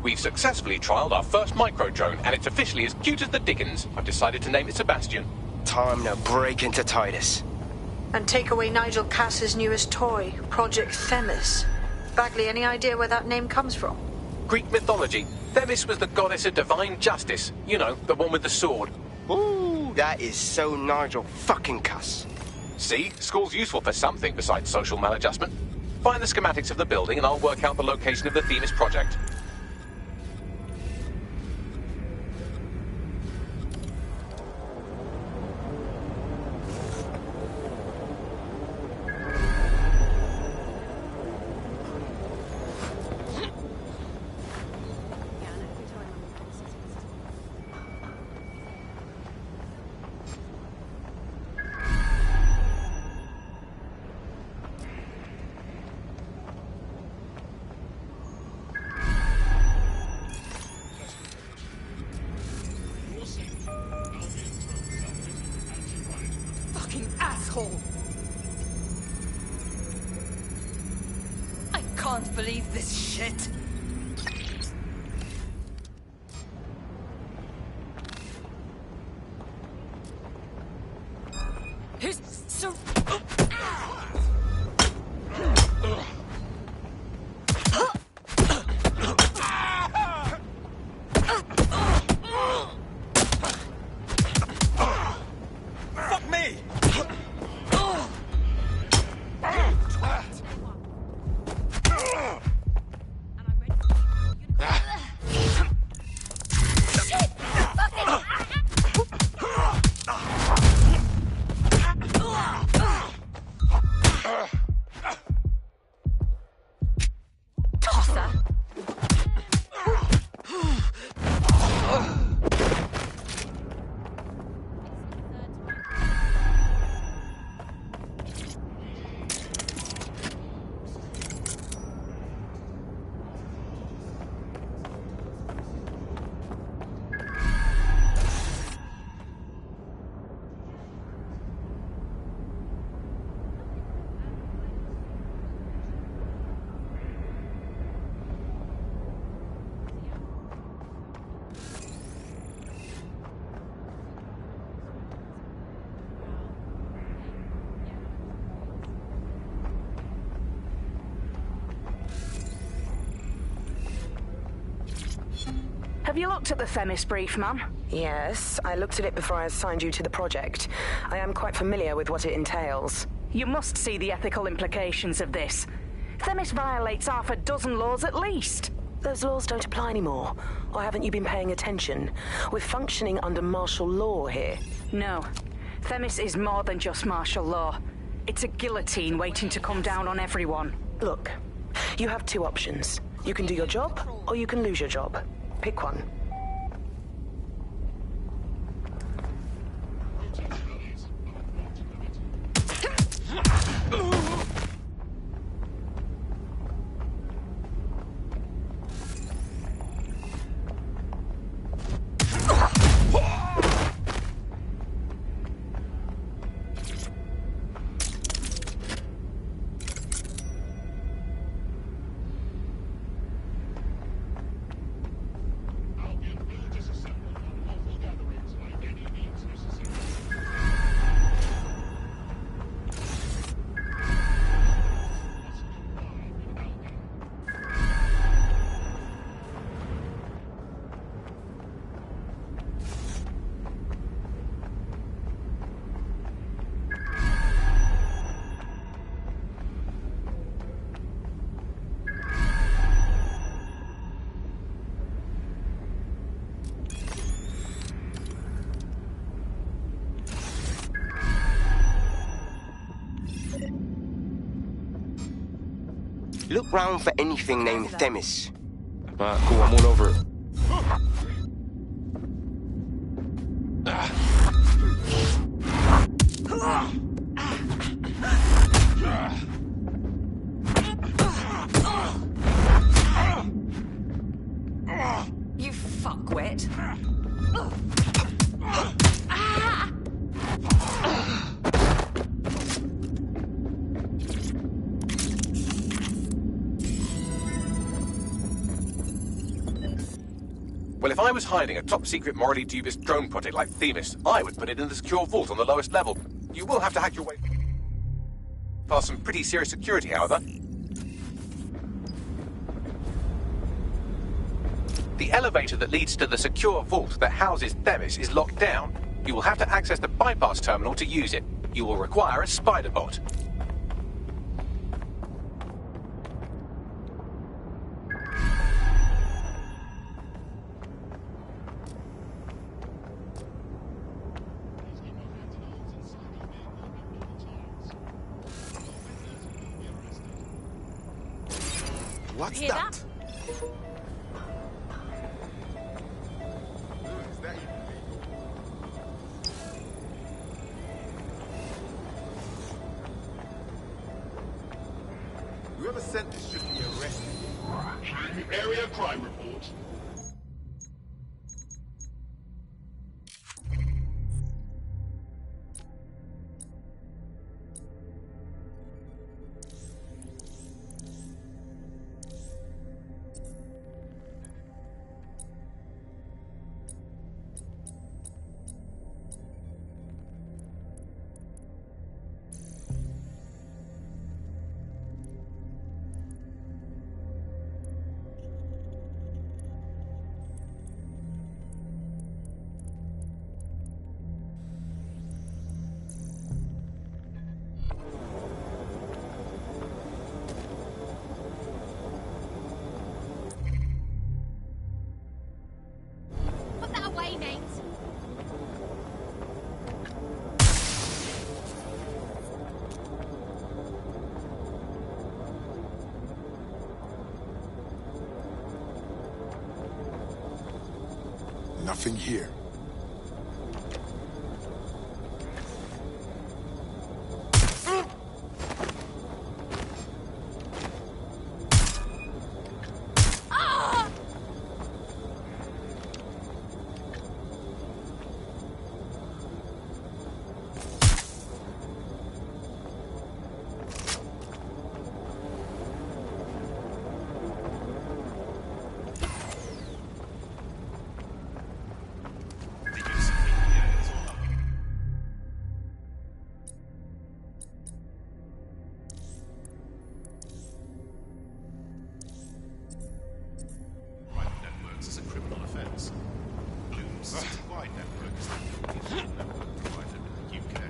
[SPEAKER 2] We've successfully trialled our first micro-drone, and it's officially as cute as the dickens. I've decided to name it Sebastian.
[SPEAKER 8] Time to break into Titus.
[SPEAKER 5] And take away Nigel Cass's newest toy, Project Themis. Bagley, any idea where that name comes from?
[SPEAKER 2] Greek mythology. Themis was the goddess of divine justice. You know, the one with the sword.
[SPEAKER 8] Ooh, that is so Nigel fucking Cass.
[SPEAKER 2] See? School's useful for something besides social maladjustment. Find the schematics of the building and I'll work out the location of the Themis project.
[SPEAKER 10] Asshole! I can't believe this shit! Who's so...
[SPEAKER 13] Fuck me!
[SPEAKER 22] Have you looked at the Themis brief, ma'am? Yes, I looked at it before I assigned you to the project. I am quite familiar with what it entails. You must see the ethical implications of this. Themis violates half a dozen laws at least. Those laws don't apply anymore. Or haven't you been paying attention? We're functioning under martial law here. No. Themis is more than just martial law. It's a guillotine waiting to come down on everyone. Look, you have two options. You can do your job, or you can lose your job. Pick one.
[SPEAKER 8] Look round for anything named Themis.
[SPEAKER 1] Alright, cool, I'm all over it.
[SPEAKER 11] You fuckwit.
[SPEAKER 2] Well, if I was hiding a top-secret, morally dubious drone project like Themis, I would put it in the secure vault on the lowest level. You will have to hack your way past some pretty serious security, however. The elevator that leads to the secure vault that houses Themis is locked down. You will have to access the bypass terminal to use it. You will require a spider bot.
[SPEAKER 6] What's
[SPEAKER 11] Hear
[SPEAKER 6] that? Whoever sent this should be arrested.
[SPEAKER 15] Area crime report.
[SPEAKER 10] Put that away, mate.
[SPEAKER 6] Nothing here.
[SPEAKER 15] Networks is a criminal offence. Bloom's citywide network is the official network provider in the UK.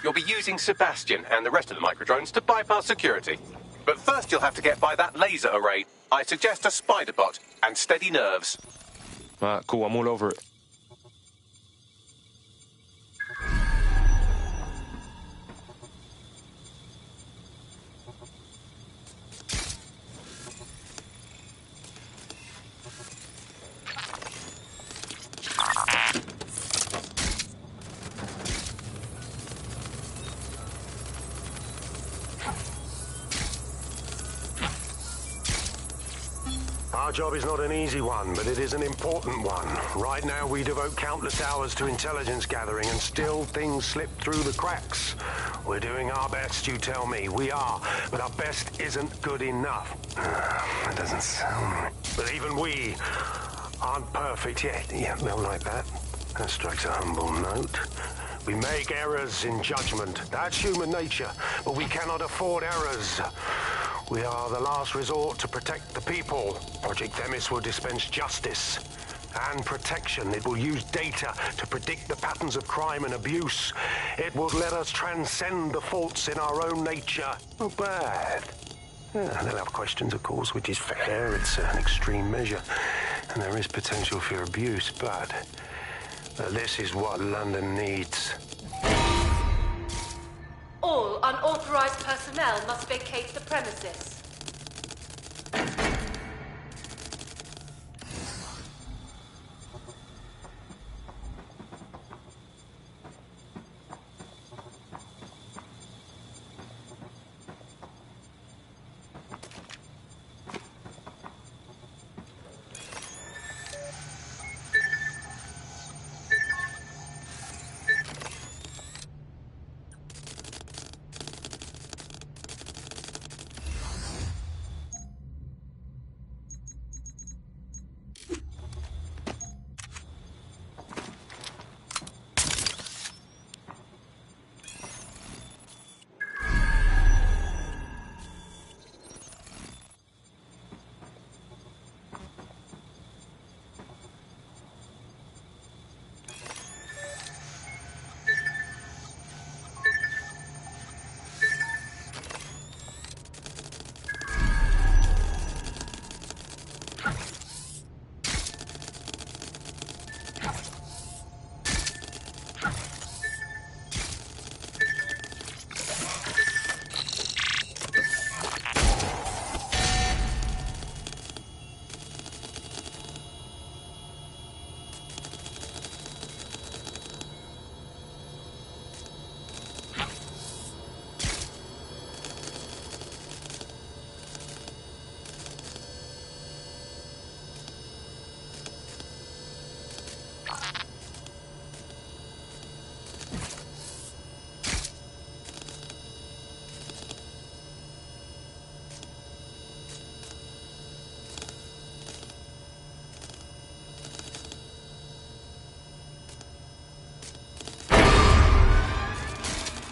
[SPEAKER 2] You'll be using Sebastian and the rest of the microdrones to bypass security. But first you'll have to get by that laser array. I suggest a spider bot and steady nerves.
[SPEAKER 1] Alright, cool, I'm all over it.
[SPEAKER 23] Our job is not an easy one, but it is an important one. Right now, we devote countless hours to intelligence gathering, and still things slip through the cracks. We're doing our best, you tell me. We are, but our best isn't good enough. That doesn't sound right. But even we aren't perfect yet. Yeah, well, like that. That strikes a humble note. We make errors in judgment. That's human nature, but we cannot afford errors. We are the last resort to protect the people. Project Themis will dispense justice and protection. It will use data to predict the patterns of crime and abuse. It will let us transcend the faults in our own nature. Not bad. Yeah, they'll have questions, of course, which is fair. It's an extreme measure, and there is potential for abuse, but this is what London needs.
[SPEAKER 10] All unauthorized personnel must vacate the premises.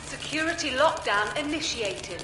[SPEAKER 10] Security lockdown initiated.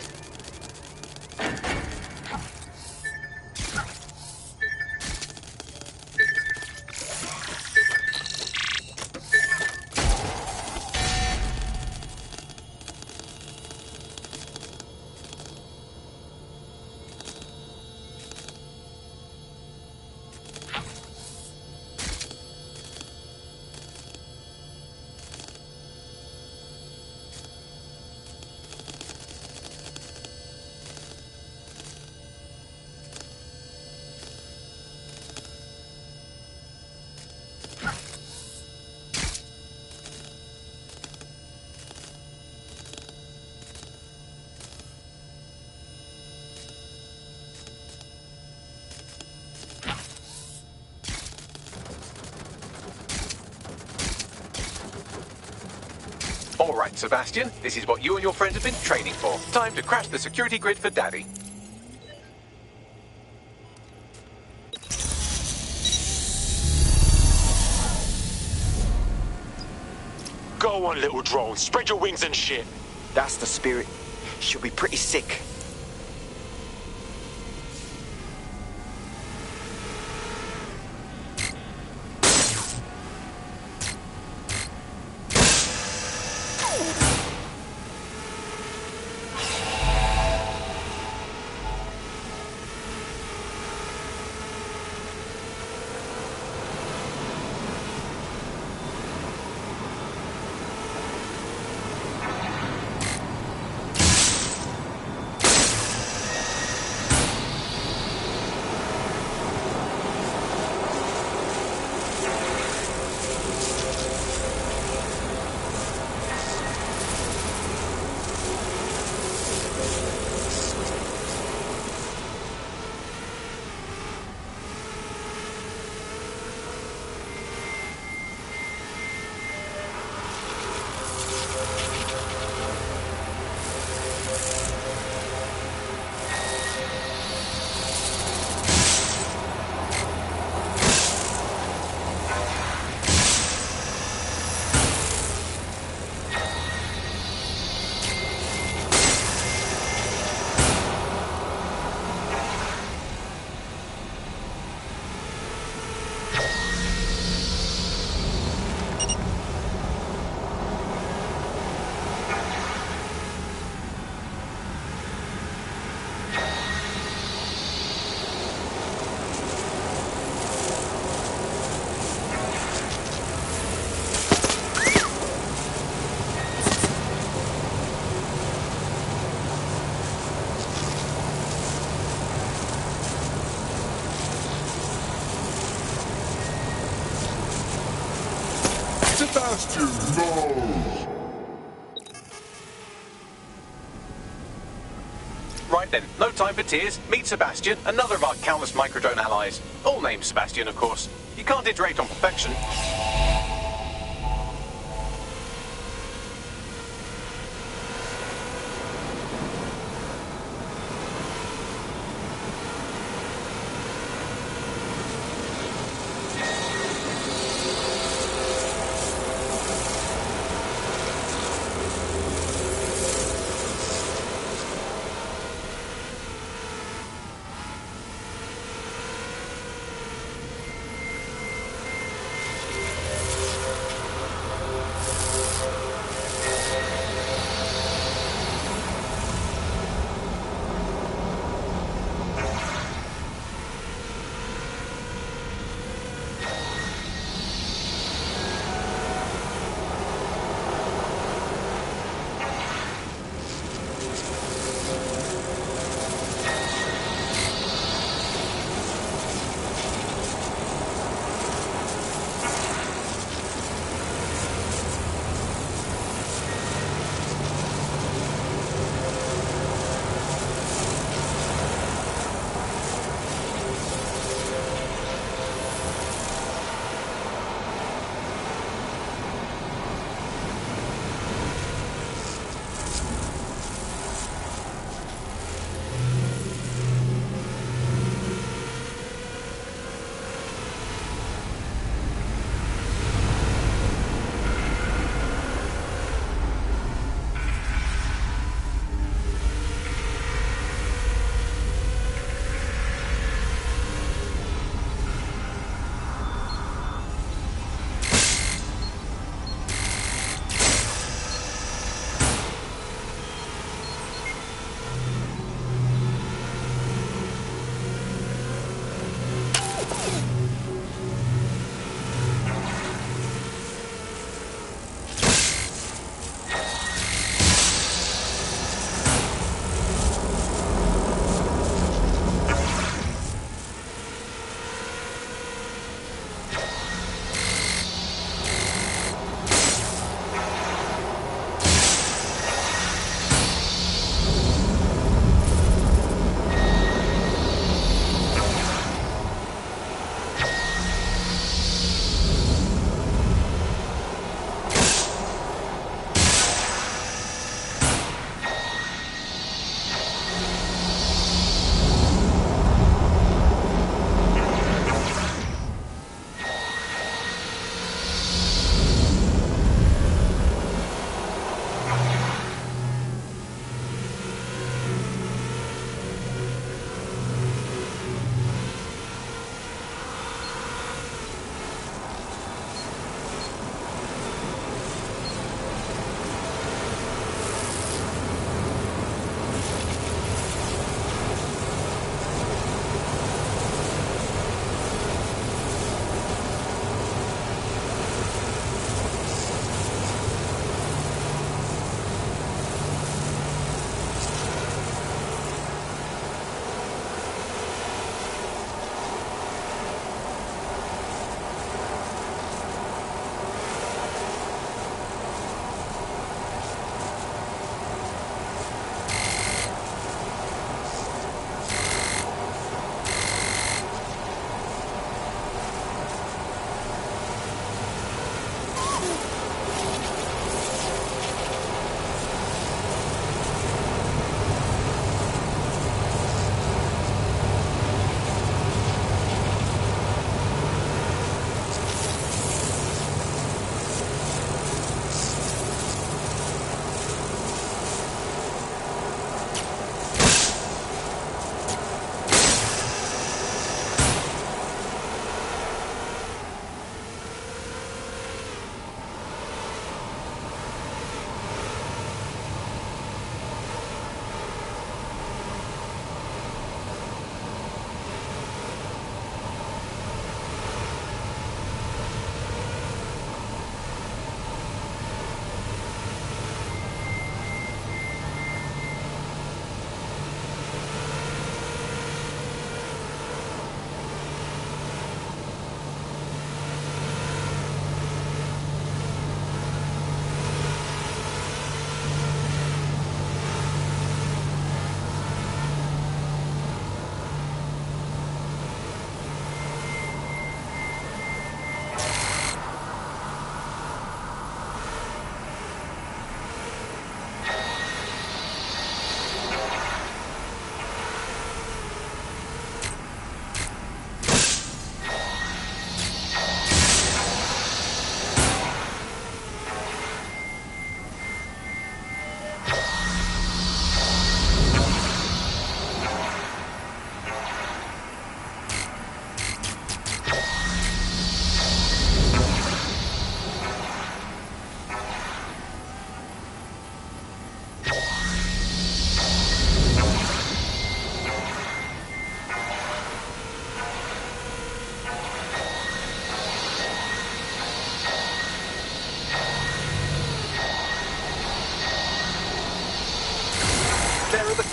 [SPEAKER 2] All right, Sebastian, this is what you and your friends have been training for. Time to crash the security grid for Daddy.
[SPEAKER 23] Go on, little drone. Spread your wings and shit.
[SPEAKER 8] That's the spirit. She'll be pretty sick.
[SPEAKER 14] Sebastian, no!
[SPEAKER 2] Right then, no time for tears. Meet Sebastian, another of our countless microdrone allies. All named Sebastian, of course. You can't iterate on perfection.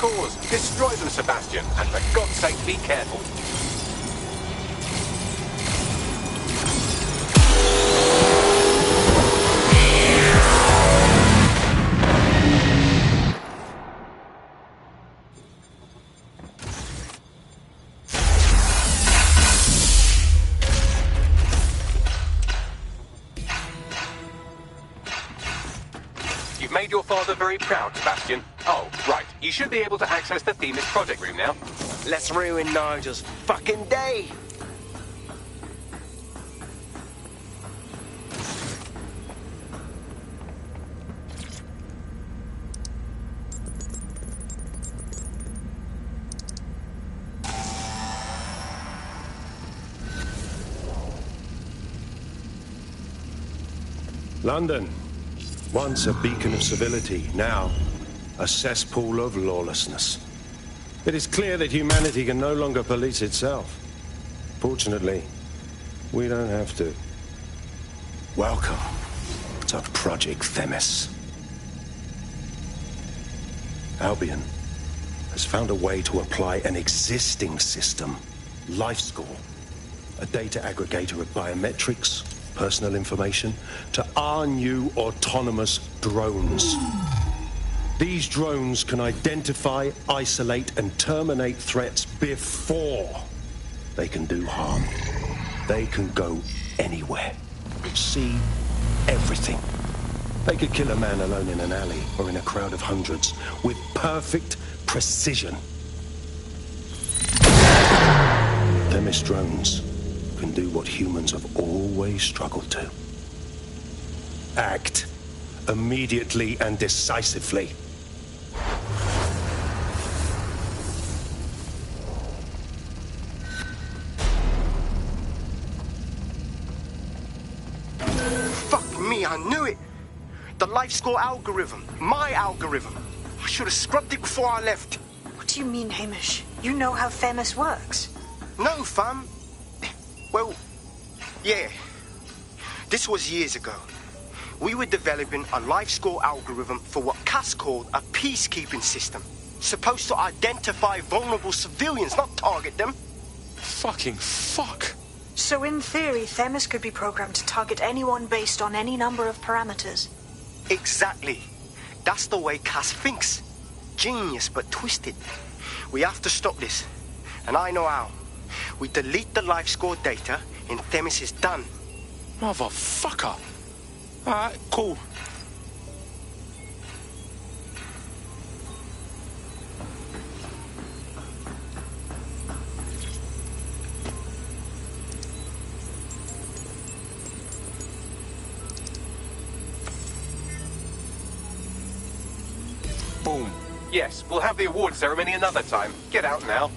[SPEAKER 2] cores. Destroy them, Sebastian, and for God's sake, be careful. You've made your father very proud, Sebastian. Oh, right. You should be able to access the Themis project room now.
[SPEAKER 8] Let's ruin Nigel's fucking day.
[SPEAKER 23] London, once a beacon of civility, now a cesspool of lawlessness. It is clear that humanity can no longer police itself. Fortunately, we don't have to. Welcome to Project Themis. Albion has found a way to apply an existing system, LifeScore, a data aggregator of biometrics, personal information, to our new autonomous drones. These drones can identify, isolate, and terminate threats before they can do harm. They can go anywhere, see everything. They could kill a man alone in an alley or in a crowd of hundreds with perfect precision. Themis drones can do what humans have always struggled to. Act immediately and decisively.
[SPEAKER 8] Fuck me, I knew it. The LifeScore algorithm. My algorithm. I should have scrubbed it before I left.
[SPEAKER 5] What do you mean, Hamish? You know how Themis works.
[SPEAKER 8] No, fam. Well, yeah. This was years ago. We were developing a LifeScore algorithm for what Cass called a peacekeeping system. Supposed to identify vulnerable civilians, not target them.
[SPEAKER 1] Fucking fuck.
[SPEAKER 5] So in theory, Themis could be programmed to target anyone based on any number of parameters.
[SPEAKER 8] Exactly. That's the way Cass thinks. Genius, but twisted. We have to stop this. And I know how. We delete the LifeScore data, and Themis is done.
[SPEAKER 1] Motherfucker. Alright, cool.
[SPEAKER 2] Boom. Yes, we'll have the award ceremony another time. Get out now.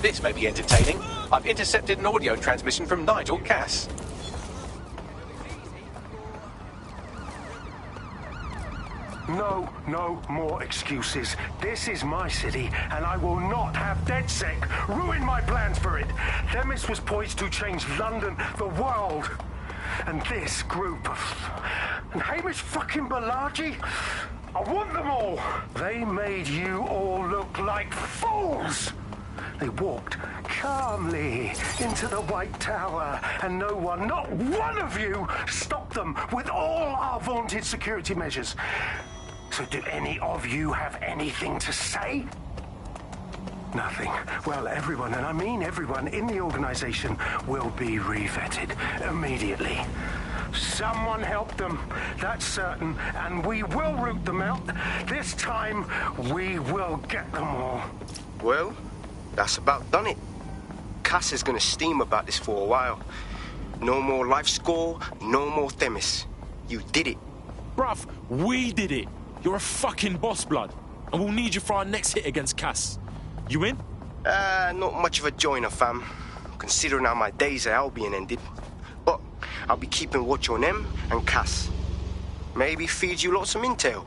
[SPEAKER 2] This may be entertaining. I've intercepted an audio transmission from Nigel Cass.
[SPEAKER 23] No more excuses. This is my city, and I will not have DedSec ruin my plans for it. Themis was poised to change London, the world. And this group of... And Hamish fucking Balaji? I want them all. They made you all look like fools. They walked calmly into the White Tower, and no one, not one of you, stopped them with all our vaunted security measures. So do any of you have anything to say? Nothing. Well, everyone, and I mean everyone in the organization, will be re-vetted immediately. Someone help them, that's certain, and we will root them out. This time, we will get them all.
[SPEAKER 8] Well, that's about done it. Cass is gonna steam about this for a while. No more LifeScore, no more Themis. You did it.
[SPEAKER 1] Bruv, we did it. You're a fucking boss, blood. And we'll need you for our next hit against Cass. You in?
[SPEAKER 8] Not much of a joiner, fam. Considering how my days at Albion ended. But I'll be keeping watch on them and Cass. Maybe feed you lots of intel.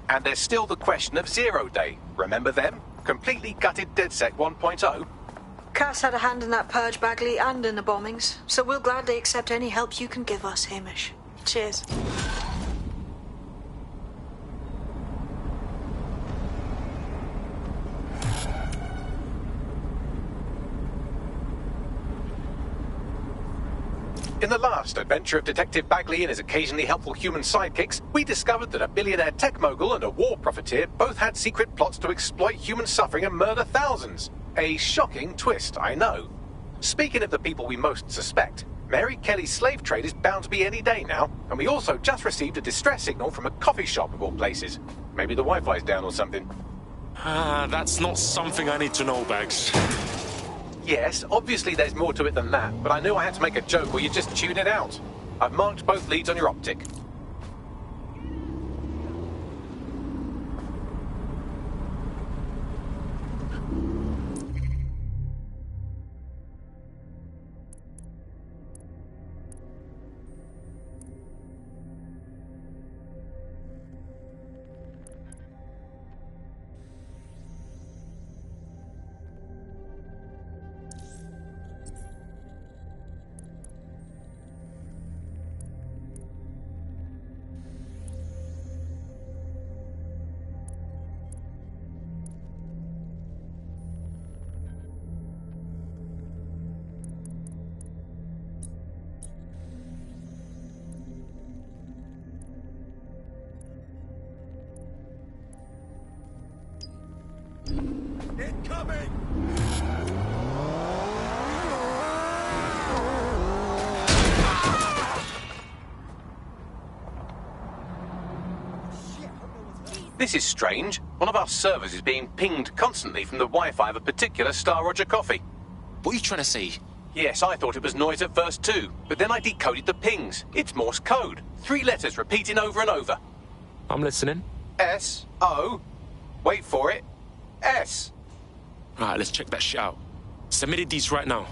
[SPEAKER 2] And there's still the question of Zero Day. Remember them? Completely gutted DedSec 1.0.
[SPEAKER 5] Cass had a hand in that purge, Bagley, and in the bombings, so we'll gladly accept any help you can give us, Hamish. Cheers.
[SPEAKER 2] In the last adventure of Detective Bagley and his occasionally helpful human sidekicks, we discovered that a billionaire tech mogul and a war profiteer both had secret plots to exploit human suffering and murder thousands. A shocking twist, I know. Speaking of the people we most suspect, Mary Kelly's slave trade is bound to be any day now, and we also just received a distress signal from a coffee shop of all places. Maybe the Wi-Fi's down or something.
[SPEAKER 1] That's not something I need to know, Bags.
[SPEAKER 2] Yes, obviously there's more to it than that, but I knew I had to make a joke or you'd just tune it out. I've marked both leads on your optic.
[SPEAKER 13] Incoming!
[SPEAKER 2] This is strange. One of our servers is being pinged constantly from the Wi-Fi of a particular Star Roger coffee.
[SPEAKER 1] What are you trying to say?
[SPEAKER 2] Yes, I thought it was noise at first too, but then I decoded the pings. It's Morse code. 3 letters repeating over and over.
[SPEAKER 1] I'm listening.
[SPEAKER 2] S-O. Wait for it. S.
[SPEAKER 1] Alright, let's check that shit out. Submitted these right now.